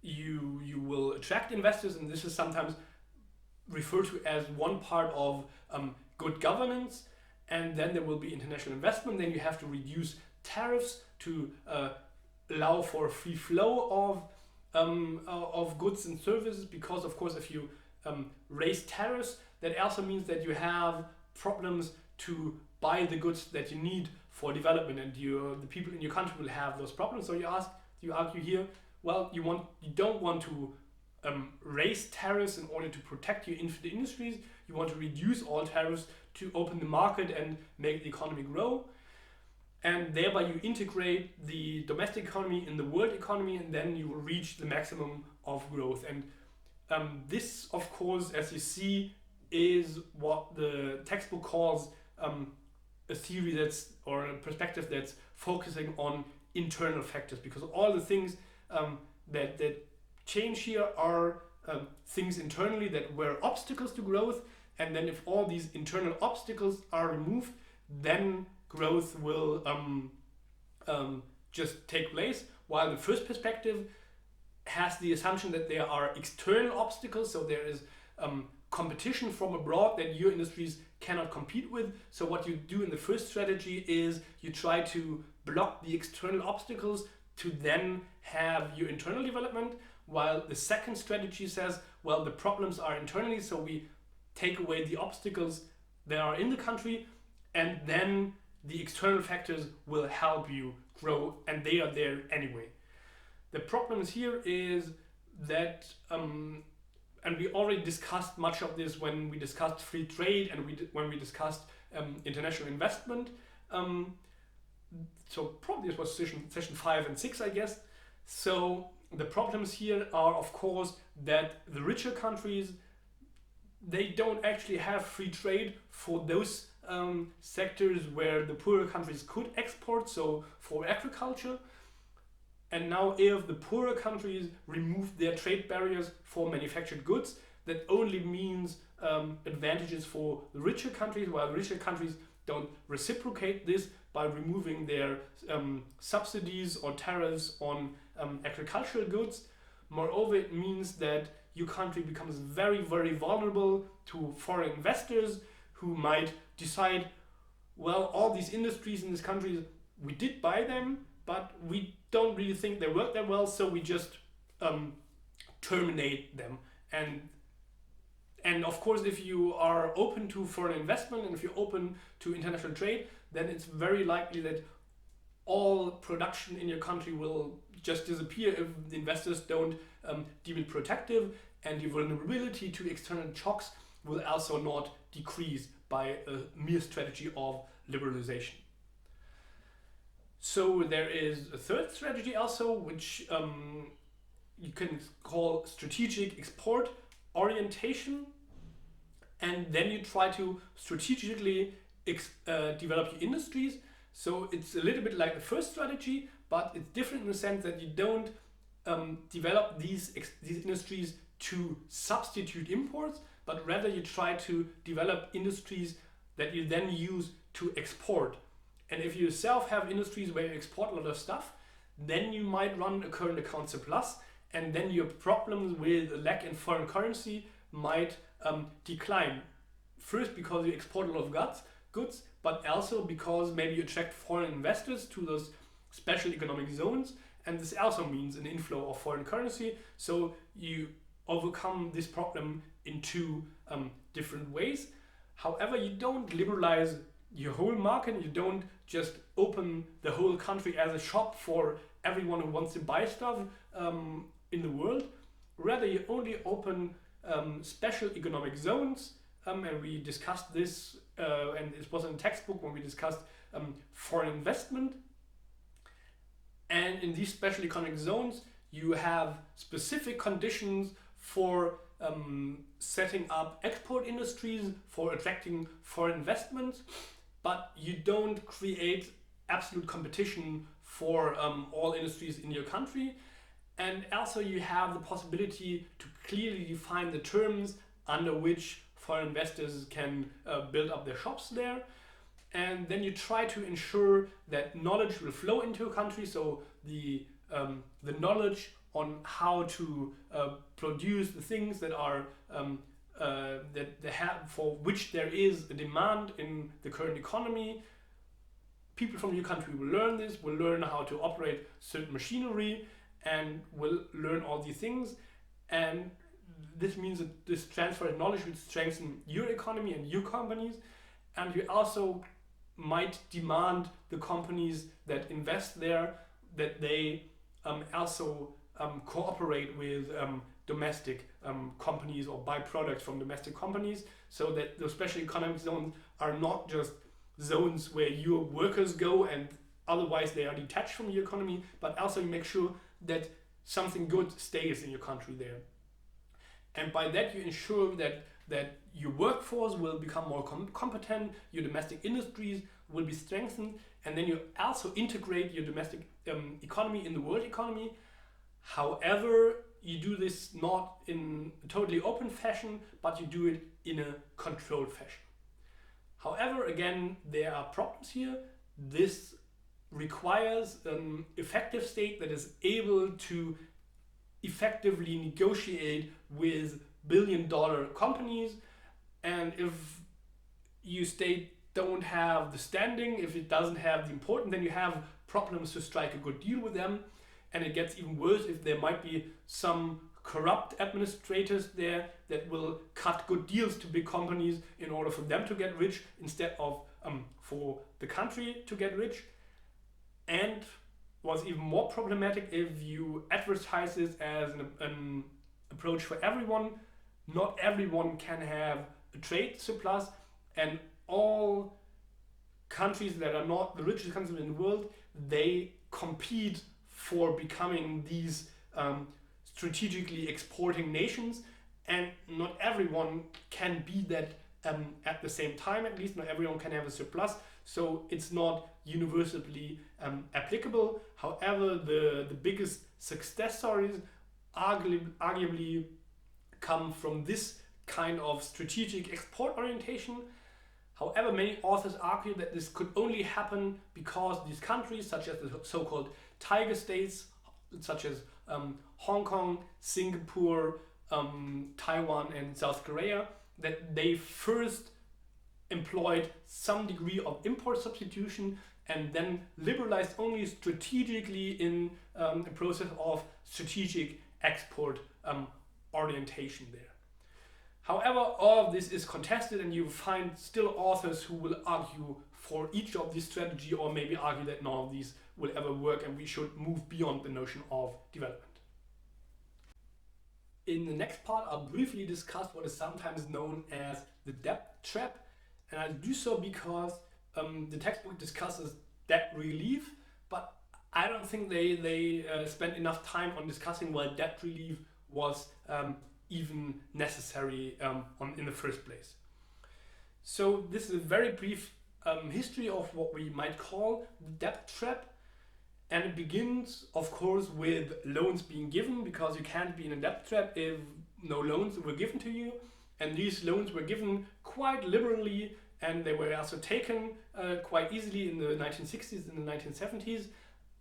you will attract investors, and this is sometimes referred to as one part of good governance. And then there will be international investment. Then you have to reduce tariffs to allow for a free flow of goods and services, because of course if you raise tariffs, that also means that you have problems to buy the goods that you need for development, and the people in your country will have those problems. So you argue here, well, you don't want to raise tariffs in order to protect your industries. You want to reduce all tariffs to open the market and make the economy grow. And thereby you integrate the domestic economy in the world economy, and then you will reach the maximum of growth. And this, of course, as you see, is what the textbook calls a theory or a perspective that's focusing on internal factors, because all the things that change here are things internally that were obstacles to growth. And then if all these internal obstacles are removed, then growth will just take place. While the first perspective has the assumption that there are external obstacles, so there is competition from abroad that your industries cannot compete with. So what you do in the first strategy is you try to block the external obstacles to then have your internal development, while the second strategy says, well, the problems are internally, so we take away the obstacles that are in the country, and then the external factors will help you grow, and they are there anyway. The problems here is that, and we already discussed much of this when we discussed free trade and when we discussed international investment. So probably this was session 5 and 6, I guess. So the problems here are, of course, that the richer countries, they don't actually have free trade for those sectors where the poorer countries could export, so for agriculture. And now if the poorer countries remove their trade barriers for manufactured goods, that only means advantages for the richer countries, while the richer countries don't reciprocate this by removing their subsidies or tariffs on agricultural goods. Moreover, it means that your country becomes very, very vulnerable to foreign investors who might decide, well, all these industries in this country, we did buy them, but we don't really think they work that well, so we just terminate them. And of course, if you are open to foreign investment and if you're open to international trade, then it's very likely that all production in your country will just disappear if the investors don't deem it protective, and your vulnerability to external shocks will also not decrease by a mere strategy of liberalization. So there is a third strategy also, which you can call strategic export orientation, and then you try to strategically develop your industries. So it's a little bit like the first strategy, but it's different in the sense that you don't develop these industries to substitute imports, but rather you try to develop industries that you then use to export. And if you yourself have industries where you export a lot of stuff, then you might run a current account surplus, and then your problems with a lack in foreign currency might decline. First, because you export a lot of goods, but also because maybe you attract foreign investors to those special economic zones, and this also means an inflow of foreign currency. So you overcome this problem in two different ways. However, you don't liberalize your whole market. You don't just open the whole country as a shop for everyone who wants to buy stuff in the world. Rather, you only open special economic zones, and we discussed this, and it was in a textbook when we discussed foreign investment. And in these special economic zones, you have specific conditions for setting up export industries, for attracting foreign investments, but you don't create absolute competition for all industries in your country. And also you have the possibility to clearly define the terms under which foreign investors can build up their shops there. And then you try to ensure that knowledge will flow into a country, so the knowledge on how to produce the things that are that they have, for which there is a demand in the current economy. People from your country will learn this, will learn how to operate certain machinery, and will learn all these things. And this means that this transfer of knowledge will strengthen your economy and your companies. And you also might demand the companies that invest there that they also cooperate with domestic companies or buy products from domestic companies, so that those special economic zones are not just zones where your workers go and otherwise they are detached from your economy, but also you make sure that something good stays in your country there. And by that you ensure that your workforce will become more competent, your domestic industries will be strengthened, and then you also integrate your domestic economy in the world economy. However, you do this not in a totally open fashion, but you do it in a controlled fashion. However, again, there are problems here. This requires an effective state that is able to effectively negotiate with billion-dollar companies. And if your state don't have the standing, if it doesn't have the importance, then you have problems to strike a good deal with them. And it gets even worse if there might be some corrupt administrators there that will cut good deals to big companies in order for them to get rich instead of for the country to get rich. And what's even more problematic, if you advertise this as an approach for everyone, not everyone can have a trade surplus, and all countries that are not the richest countries in the world, they compete for becoming these strategically exporting nations, and not everyone can be that at the same time. At least not everyone can have a surplus, so it's not universally applicable. However, the biggest success stories arguably come from this kind of strategic export orientation. However, many authors argue that this could only happen because these countries, such as the so-called tiger states, such as Hong Kong, Singapore, Taiwan and South Korea, that they first employed some degree of import substitution and then liberalized only strategically in a process of strategic export orientation there. However, all of this is contested, and you find still authors who will argue for each of these strategies, or maybe argue that none of these will ever work and we should move beyond the notion of development. In the next part, I'll briefly discuss what is sometimes known as the debt trap, and I do so because the textbook discusses debt relief, but I don't think they spent enough time on discussing why debt relief was even necessary in the first place. So this is a very brief history of what we might call the debt trap, and it begins, of course, with loans being given, because you can't be in a debt trap if no loans were given to you, and these loans were given quite liberally, and they were also taken quite easily in the 1960s and the 1970s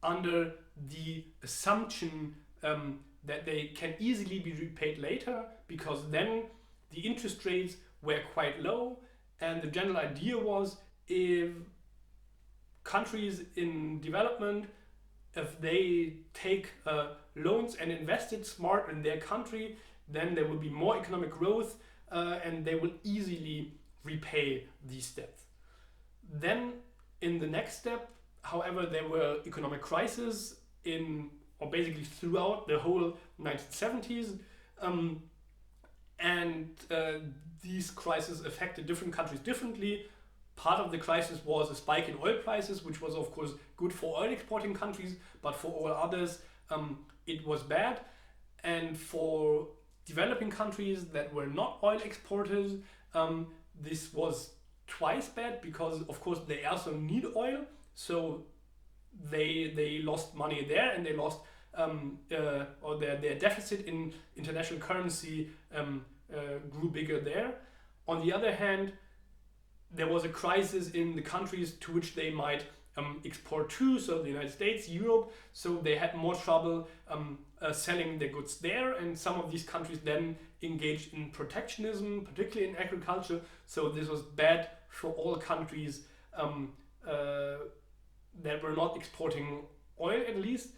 under the assumption that they can easily be repaid later, because then the interest rates were quite low, and the general idea was if countries in development, if they take loans and invest it smart in their country, then there will be more economic growth and they will easily repay these debts. Then in the next step, however, there were economic crises or basically throughout the whole 1970s, and these crises affected different countries differently. Part of the crisis was a spike in oil prices, which was of course good for oil exporting countries, but for all others it was bad. And for developing countries that were not oil exporters, this was twice bad, because of course they also need oil, so they lost money there, and they lost or their deficit in international currency grew bigger there. On the other hand, there was a crisis in the countries to which they might export to, so the United States, Europe, so they had more trouble selling their goods there, and some of these countries then engaged in protectionism, particularly in agriculture, so this was bad for all countries that were not exporting oil, at least,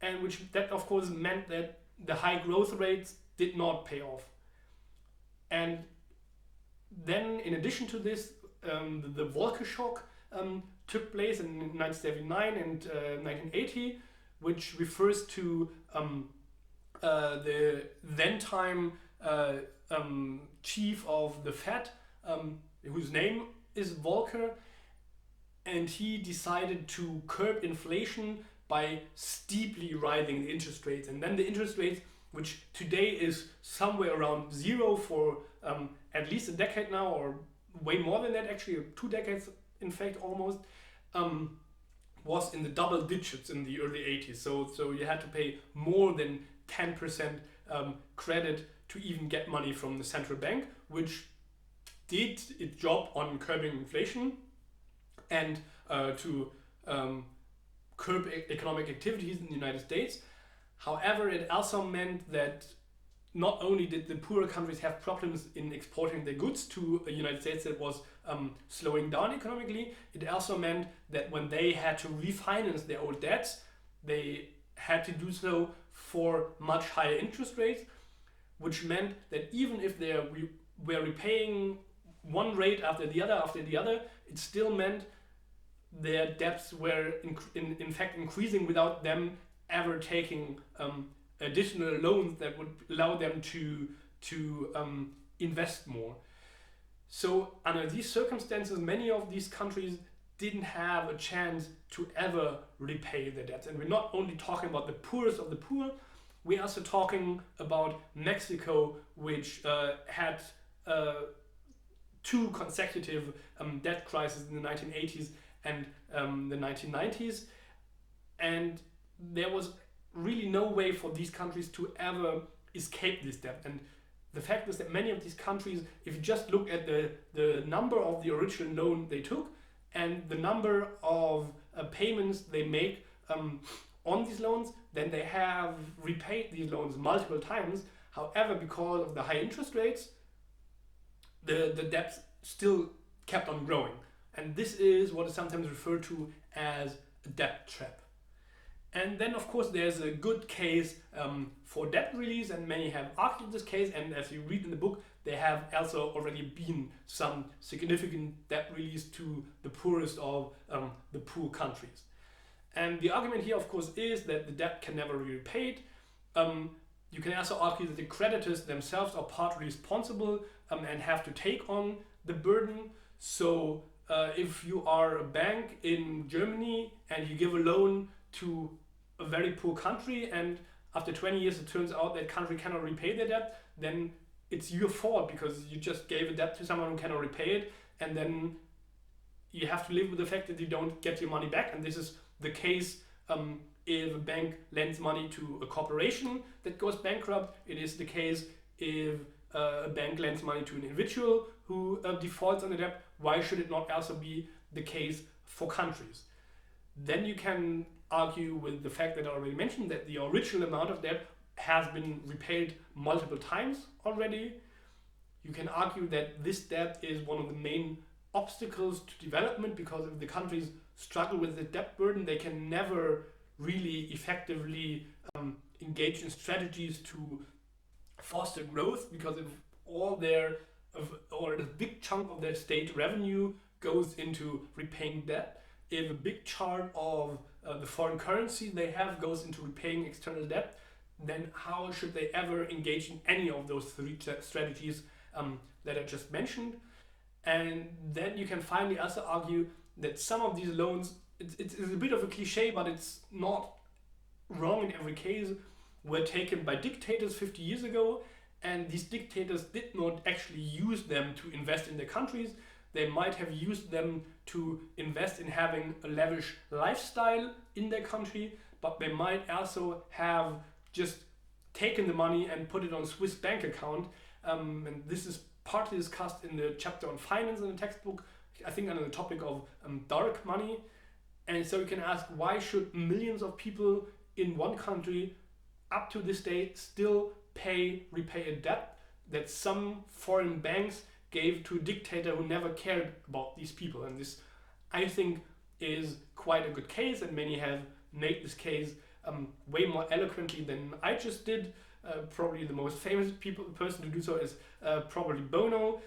and that of course meant that the high growth rates did not pay off. And then in addition to this, the Volcker shock took place in 1979 and 1980, which refers to the then time chief of the Fed, whose name is Volcker, and he decided to curb inflation by steeply rising the interest rates. And then the interest rates, which today is somewhere around zero for at least a decade now, or way more than that, actually 2 decades in fact almost, was in the double digits in the early 80s. So you had to pay more than 10% credit to even get money from the central bank, which did its job on curbing inflation and to curb economic activities in the United States. However, it also meant that not only did the poorer countries have problems in exporting their goods to the United States that was slowing down economically, it also meant that when they had to refinance their old debts, they had to do so for much higher interest rates, which meant that even if they were repaying one rate after the other, it still meant their debts were in fact increasing without them ever taking additional loans that would allow them to invest more. So under these circumstances, many of these countries didn't have a chance to ever repay their debts. And we're not only talking about the poorest of the poor, we're also talking about Mexico, which had 2 consecutive debt crises in the 1980s and the 1990s. And there was really no way for these countries to ever escape this debt. And the fact is that many of these countries, if you just look at the number of the original loan they took and the number of payments they make on these loans, then they have repaid these loans multiple times. However, because of the high interest rates, the debt still kept on growing. And this is what is sometimes referred to as a debt trap. And then, of course, there's a good case for debt release, and many have argued this case. And as you read in the book, there have also already been some significant debt release to the poorest of the poor countries. And the argument here, of course, is that the debt can never be repaid. You can also argue that the creditors themselves are partly responsible and have to take on the burden. So if you are a bank in Germany and you give a loan to a very poor country, and after 20 years it turns out that country cannot repay their debt, then it's your fault because you just gave a debt to someone who cannot repay it, and then you have to live with the fact that you don't get your money back. And this is the case if a bank lends money to a corporation that goes bankrupt. It is the case if a bank lends money to an individual who defaults on the debt. Why should it not also be the case for countries? Then you can argue with the fact that I already mentioned that the original amount of debt has been repaid multiple times already. You can argue that this debt is one of the main obstacles to development, because if the countries struggle with the debt burden, they can never really effectively engage in strategies to foster growth, because if or a big chunk of their state revenue goes into repaying debt, if a big chart of the foreign currency they have goes into repaying external debt, then how should they ever engage in any of those three strategies that I just mentioned? And then you can finally also argue that some of these loans, it's a bit of a cliche, but it's not wrong in every case, were taken by dictators 50 years ago, and these dictators did not actually use them to invest in their countries. They might have used them to invest in having a lavish lifestyle in their country, but they might also have just taken the money and put it on a Swiss bank account. And this is partly discussed in the chapter on finance in the textbook, I think under the topic of dark money. And so you can ask, why should millions of people in one country up to this day still repay a debt that some foreign banks gave to a dictator who never cared about these people? And this, I think, is quite a good case, and many have made this case way more eloquently than I just did. Probably the most famous person to do so is probably Bono.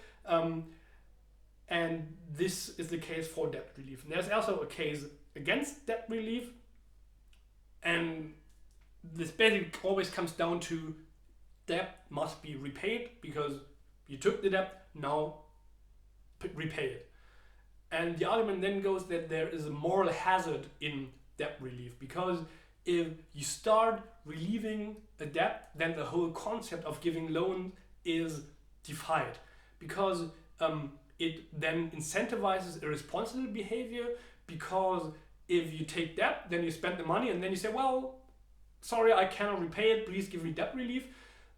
And this is the case for debt relief. And there's also a case against debt relief, and this basically always comes down to debt must be repaid because you took the debt, now repay it. And the argument then goes that there is a moral hazard in debt relief, because if you start relieving a debt, then the whole concept of giving loans is defied, because it then incentivizes irresponsible behavior. Because if you take debt, then you spend the money, and then you say, well, sorry, I cannot repay it, please give me debt relief.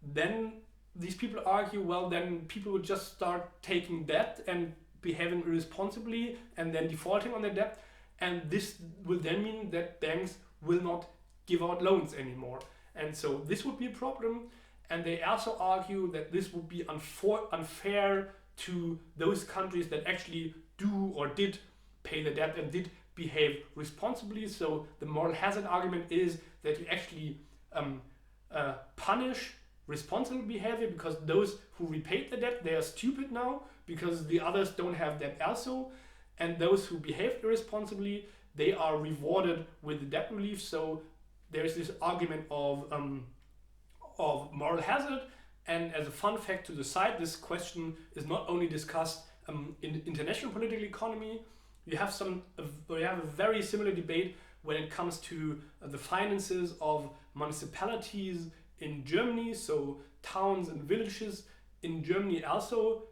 Then these people argue, well, then people would just start taking debt and behaving irresponsibly and then defaulting on their debt. And this will then mean that banks will not give out loans anymore. And so this would be a problem. And they also argue that this would be unfair to those countries that actually do or did pay the debt and did behave responsibly. So the moral hazard argument is that you actually punish responsible behavior, because those who repaid the debt, they are stupid now because the others don't have debt also, and those who behaved irresponsibly, they are rewarded with the debt relief. So there's this argument of moral hazard. And as a fun fact to the side, this question is not only discussed in international political economy. We have a very similar debate when it comes to the finances of municipalities in Germany. So towns and villages in Germany also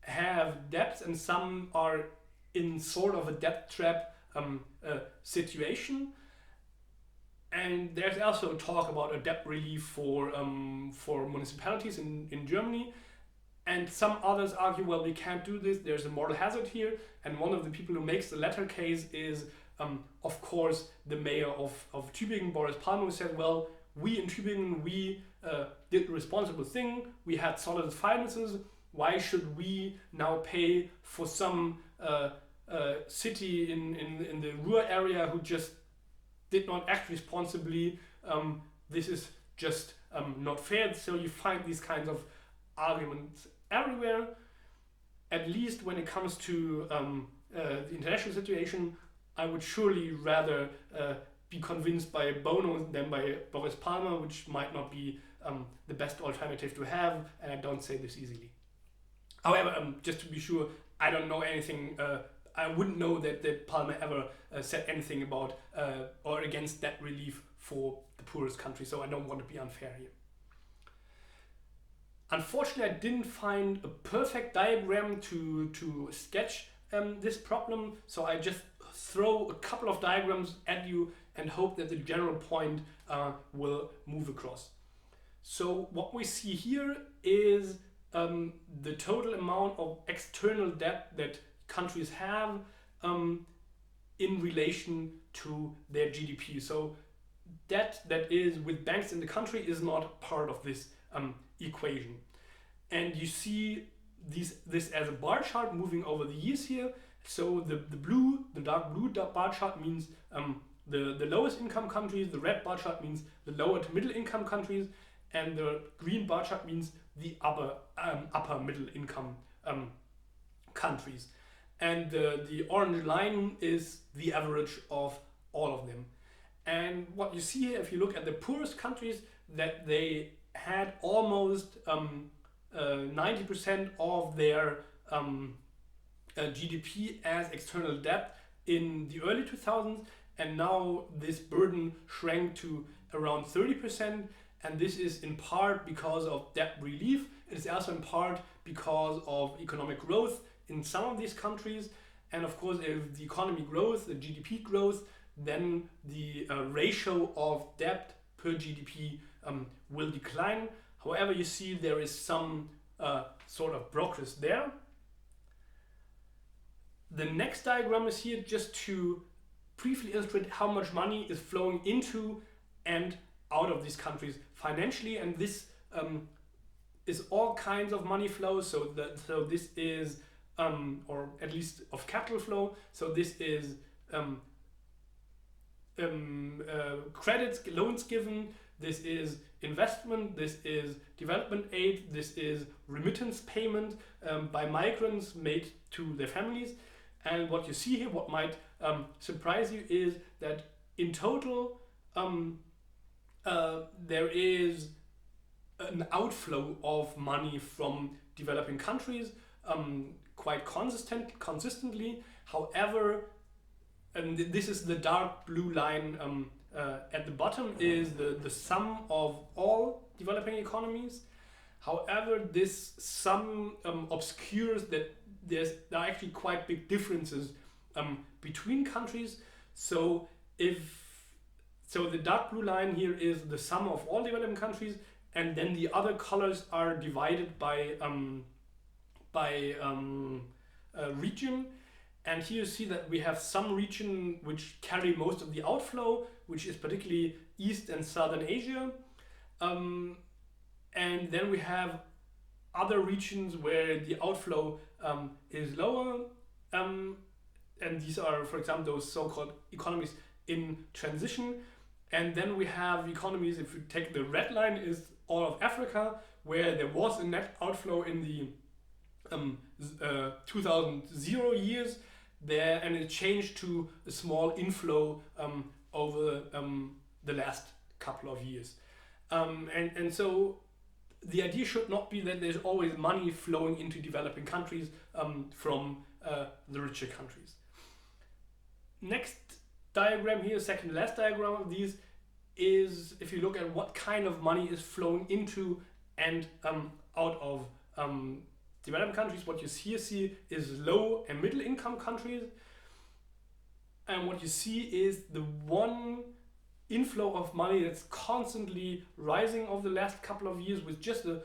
have debts, and some are in sort of a debt trap situation. And there's also talk about a debt relief for municipalities in Germany. And some others argue, well, we can't do this, there's a moral hazard here. And one of the people who makes the latter case is, of course, the mayor of Tübingen, Boris Palmer, who said, well, we in Tübingen, we did the responsible thing, we had solid finances, why should we now pay for some city in the rural area who just did not act responsibly? This is just not fair. So you find these kinds of arguments everywhere. At least when it comes to the international situation, I would surely rather be convinced by Bono than by Boris Palmer, which might not be the best alternative to have, and I don't say this easily. However, just to be sure, I don't know anything, I wouldn't know that Palmer ever said anything about or against debt relief for the poorest country, so I don't want to be unfair here. Unfortunately, I didn't find a perfect diagram to sketch this problem, so I just throw a couple of diagrams at you and hope that the general point will move across. So what we see here is the total amount of external debt that countries have in relation to their GDP. So debt that is with banks in the country is not part of this equation. And you see this as a bar chart moving over the years here. So the dark blue bar chart means the lowest income countries, the red bar chart means the lower to middle income countries, and the green bar chart means the upper middle income countries. And the orange line is the average of all of them. And what you see here, if you look at the poorest countries, that they had almost 90% of their GDP as external debt in the early 2000s, and now this burden shrank to around 30%, and this is in part because of debt relief. It is also in part because of economic growth in some of these countries, and of course if the economy grows, the GDP grows, then the ratio of debt per GDP will decline. However, you see there is some sort of progress there. The next diagram is here just to briefly illustrate how much money is flowing into and out of these countries financially, and this is all kinds of money flows. So this is or at least of capital flow. So this is credits, loans given, this is investment, this is development aid, this is remittance payment by migrants made to their families. And what you see here, what might surprise you, is that in total there is an outflow of money from developing countries quite consistently. However, and this is the dark blue line at the bottom, is the sum of all developing economies. However, this sum obscures that there are actually quite big differences between countries. So the dark blue line here is the sum of all developing countries, and then the other colors are divided by region. And here you see that we have some region which carry most of the outflow, which is particularly East and Southern Asia. And then we have other regions where the outflow is lower. And these are, for example, those so-called economies in transition. And then we have economies, if you take the red line, is all of Africa, where there was a net outflow in the 2000 years there, and it changed to a small inflow over the last couple of years. And so the idea should not be that there's always money flowing into developing countries from the richer countries. Next diagram here, second to last diagram of these, is if you look at what kind of money is flowing into and out of developing countries. What you see is low and middle income countries. And what you see is the one inflow of money that's constantly rising over the last couple of years, with just a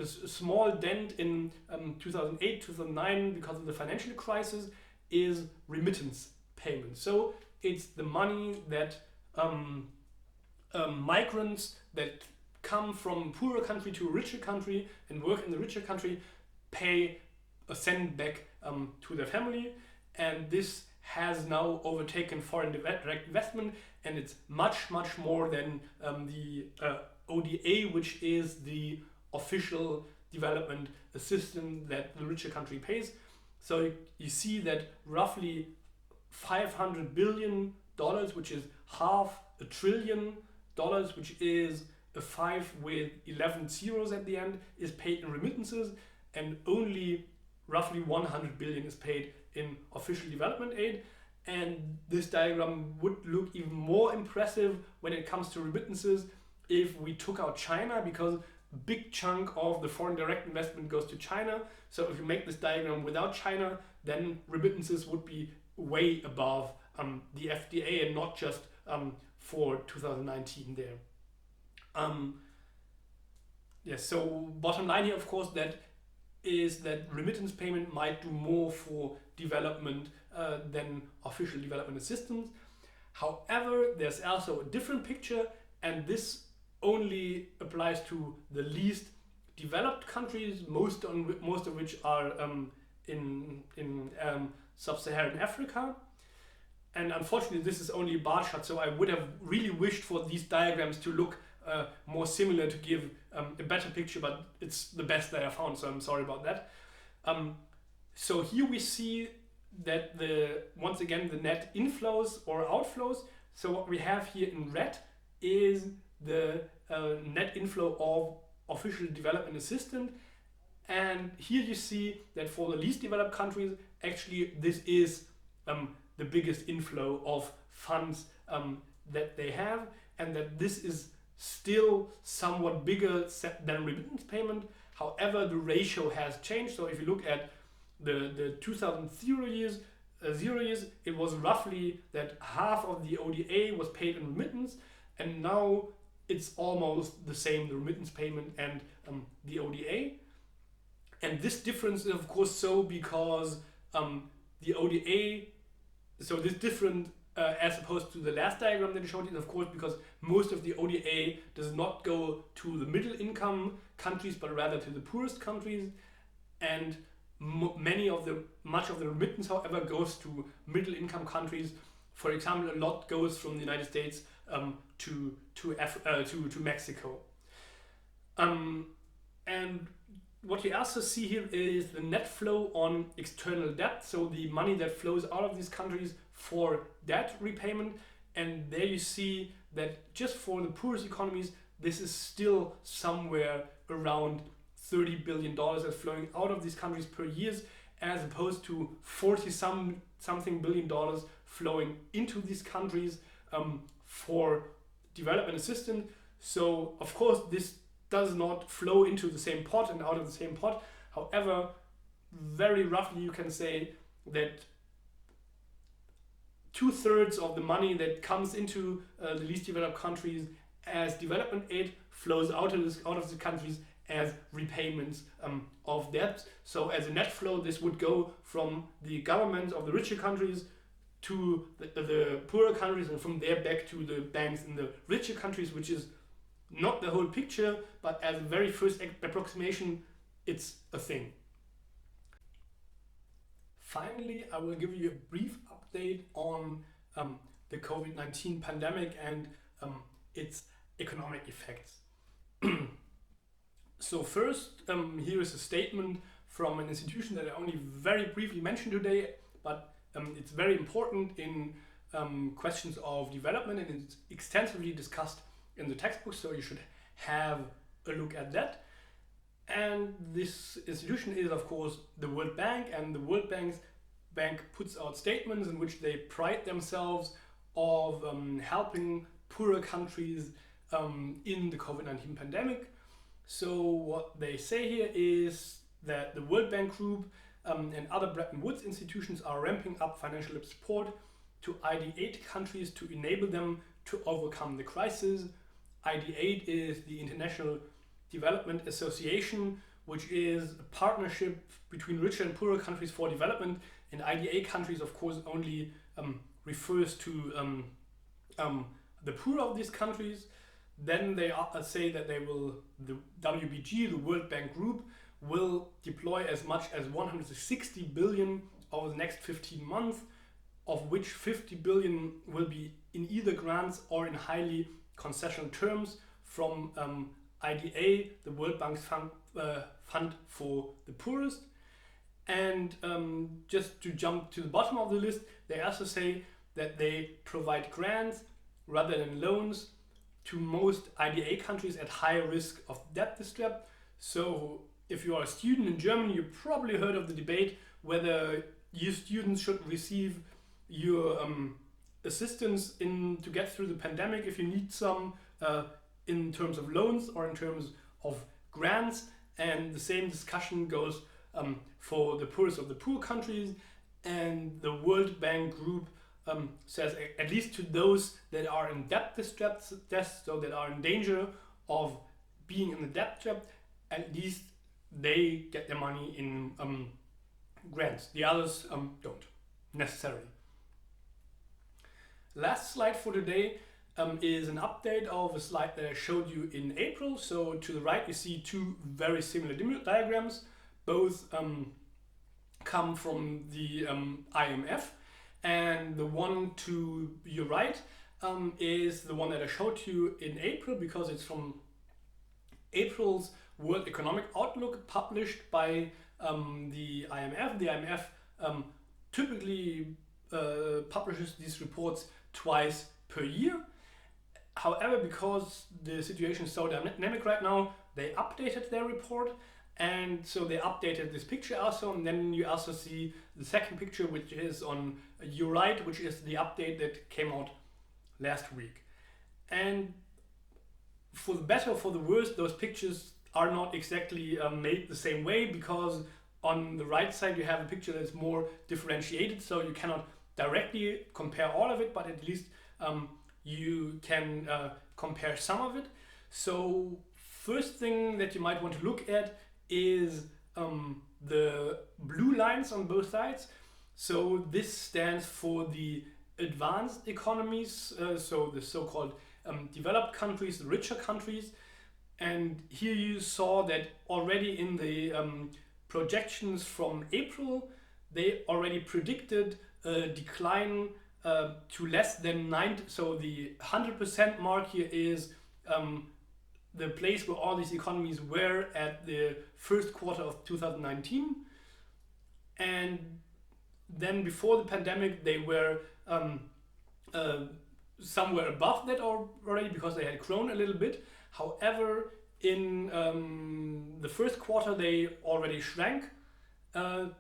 small dent in 2008, 2009 because of the financial crisis, is remittance payments. So it's the money that migrants that come from a poorer country to a richer country and work in the richer country pay or send back to their family. And this has now overtaken foreign direct investment, and it's much more than the ODA, which is the official development assistance that the richer country pays. So you see that roughly $500 billion, which is half a trillion dollars, which is a 5 with 11 zeros at the end, is paid in remittances, and only roughly 100 billion is paid in official development aid. And this diagram would look even more impressive when it comes to remittances if we took out China, because a big chunk of the foreign direct investment goes to China. So if you make this diagram without China, then remittances would be way above the FDA, and not just for 2019 there. So bottom line here, of course, that is that remittance payment might do more for development than official development assistance. However, there's also a different picture, and this only applies to the least developed countries, most of which are in sub-Saharan Africa. And unfortunately, this is only a bar chart, so I would have really wished for these diagrams to look more similar to give a better picture, but it's the best that I found, so I'm sorry about that. So here we see that once again the net inflows or outflows. So what we have here in red is the net inflow of official development assistance, and here you see that for the least developed countries, actually this is the biggest inflow of funds that they have, and that this is still somewhat bigger than remittance payment. However, the ratio has changed. So if you look at the 2000 years, it was roughly that half of the ODA was paid in remittance, and now it's almost the same, the remittance payment and the ODA. And this difference is of course so because the ODA, so this different as opposed to the last diagram that I showed you, of course, because most of the ODA does not go to the middle income countries, but rather to the poorest countries. And much of the remittance, however, goes to middle income countries. For example, a lot goes from the United States to Mexico. And what you also see here is the net flow on external debt, so the money that flows out of these countries for debt repayment. And there you see that just for the poorest economies, this is still somewhere around $30 billion that's flowing out of these countries per year, as opposed to 40-something billion dollars flowing into these countries for development assistance. So of course this does not flow into the same pot and out of the same pot. However, very roughly you can say that 2/3 of the money that comes into the least developed countries as development aid flows out of the countries as repayments of debt. So as a net flow, this would go from the governments of the richer countries to the poorer countries, and from there back to the banks in the richer countries, which is not the whole picture, but as a very first approximation, it's a thing. Finally, I will give you a brief update on the COVID-19 pandemic and its economic effects. So first, here is a statement from an institution that I only very briefly mentioned today, but it's very important in questions of development, and it's extensively discussed in the textbook, so you should have a look at that. And this institution is of course the World Bank, and the World Bank puts out statements in which they pride themselves of helping poorer countries in the COVID-19 pandemic. So what they say here is that the World Bank Group and other Bretton Woods institutions are ramping up financial support to ID8 countries to enable them to overcome the crisis. ID8 is the International Development Association, which is a partnership between richer and poorer countries for development. And ID8 countries, of course, only refers to the poor of these countries. Then they say that the WBG, the World Bank Group, will deploy as much as 160 billion over the next 15 months, of which 50 billion will be in either grants or in highly concessional terms from IDA, the World Bank's fund for the poorest. And just to jump to the bottom of the list, they also say that they provide grants rather than loans to most IDA countries at higher risk of debt distress. So if you are a student in Germany, you probably heard of the debate whether you students should receive your assistance to get through the pandemic if you need some in terms of loans or in terms of grants. And the same discussion goes for the poorest of the poor countries. And the World Bank Group says at least to those that are in debt distress, so that are in danger of being in the debt trap, at least they get their money in grants. The others don't necessarily. Last slide for today is an update of a slide that I showed you in April. So to the right you see two very similar diagrams. Both come from the IMF, and the one to your right is the one that I showed you in April, because it's from April's World Economic Outlook published by the IMF. The IMF typically publishes these reports twice per year. However, because the situation is so dynamic right now, they updated their report, and so they updated this picture also. And then you also see the second picture, which is on your right, which is the update that came out last week. And for the better or for the worse, those pictures are not exactly made the same way, because on the right side you have a picture that's more differentiated, so you cannot directly compare all of it, but at least you can compare some of it. So first thing that you might want to look at is the blue lines on both sides. So this stands for the advanced economies, so the so-called developed countries, the richer countries. And here you saw that already in the projections from April, they already predicted a decline to less than 90. So the 100% mark here is the place where all these economies were at the first quarter of 2019. And then before the pandemic, they were somewhere above that already, because they had grown a little bit. However, in the first quarter, they already shrank the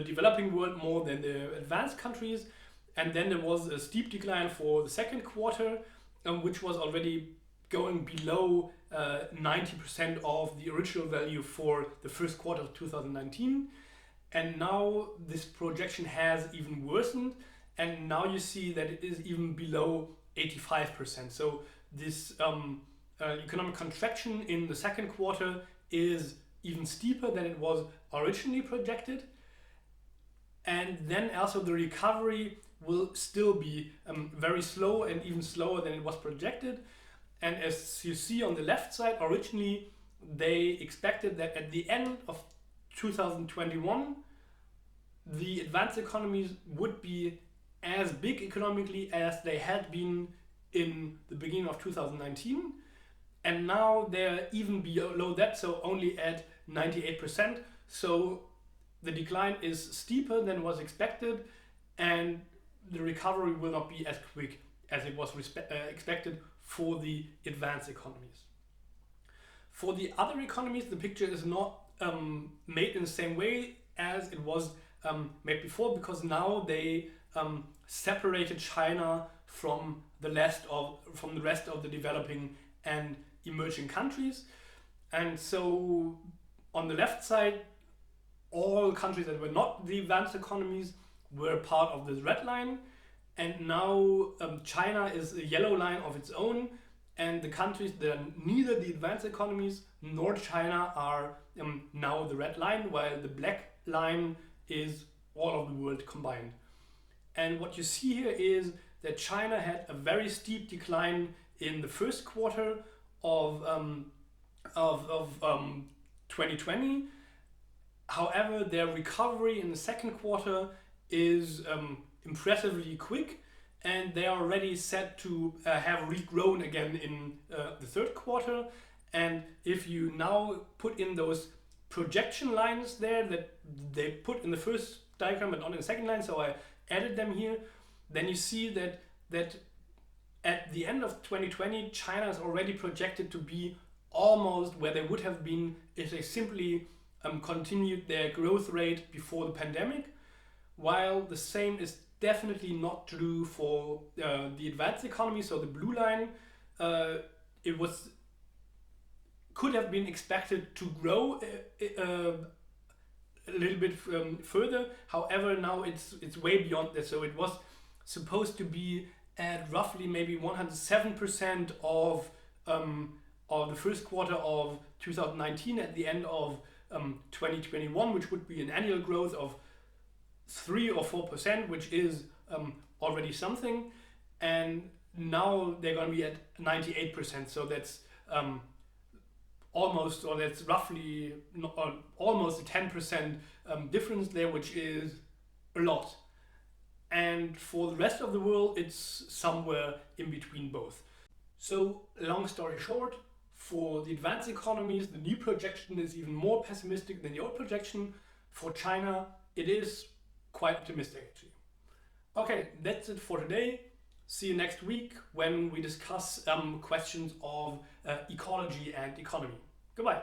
developing world more than the advanced countries. And then there was a steep decline for the second quarter, which was already going below 90% of the original value for the first quarter of 2019. And now this projection has even worsened, and now you see that it is even below 85%. So this economic contraction in the second quarter is even steeper than it was originally projected. And then also the recovery will still be very slow, and even slower than it was projected. And as you see on the left side, originally they expected that at the end of 2021, the advanced economies would be as big economically as they had been in the beginning of 2019. And now they're even below that, so only at 98%. So the decline is steeper than was expected, and the recovery will not be as quick as it was expected for the advanced economies. For the other economies, the picture is not made in the same way as it was made before, because now they separated China from the rest of the developing and emerging countries. And so on the left side, all countries that were not the advanced economies were part of this red line, and now China is a yellow line of its own, and the countries that are neither the advanced economies nor China are now the red line, while the black line is all of the world combined. And what you see here is that China had a very steep decline in the first quarter of 2020. However, their recovery in the second quarter is impressively quick, and they are already set to have regrown again in the third quarter. And if you now put in those projection lines there that they put in the first diagram but not in the second line, so I added them here, then you see that at the end of 2020, China is already projected to be almost where they would have been if they simply continued their growth rate before the pandemic, while the same is definitely not true for the advanced economy. So the blue line, could have been expected to grow a little bit further. However, now it's way beyond that. So it was supposed to be at roughly maybe 107% of the first quarter of 2019 at the end of 2021, which would be an annual growth of 3 or 4%, which is already something. And now they're going to be at 98%. So that's almost roughly almost a 10% difference there, which is a lot. And for the rest of the world, it's somewhere in between both. So, long story short, for the advanced economies, the new projection is even more pessimistic than the old projection. For China, it is quite optimistic actually. Okay, that's it for today. See you next week when we discuss questions of ecology and economy. Goodbye.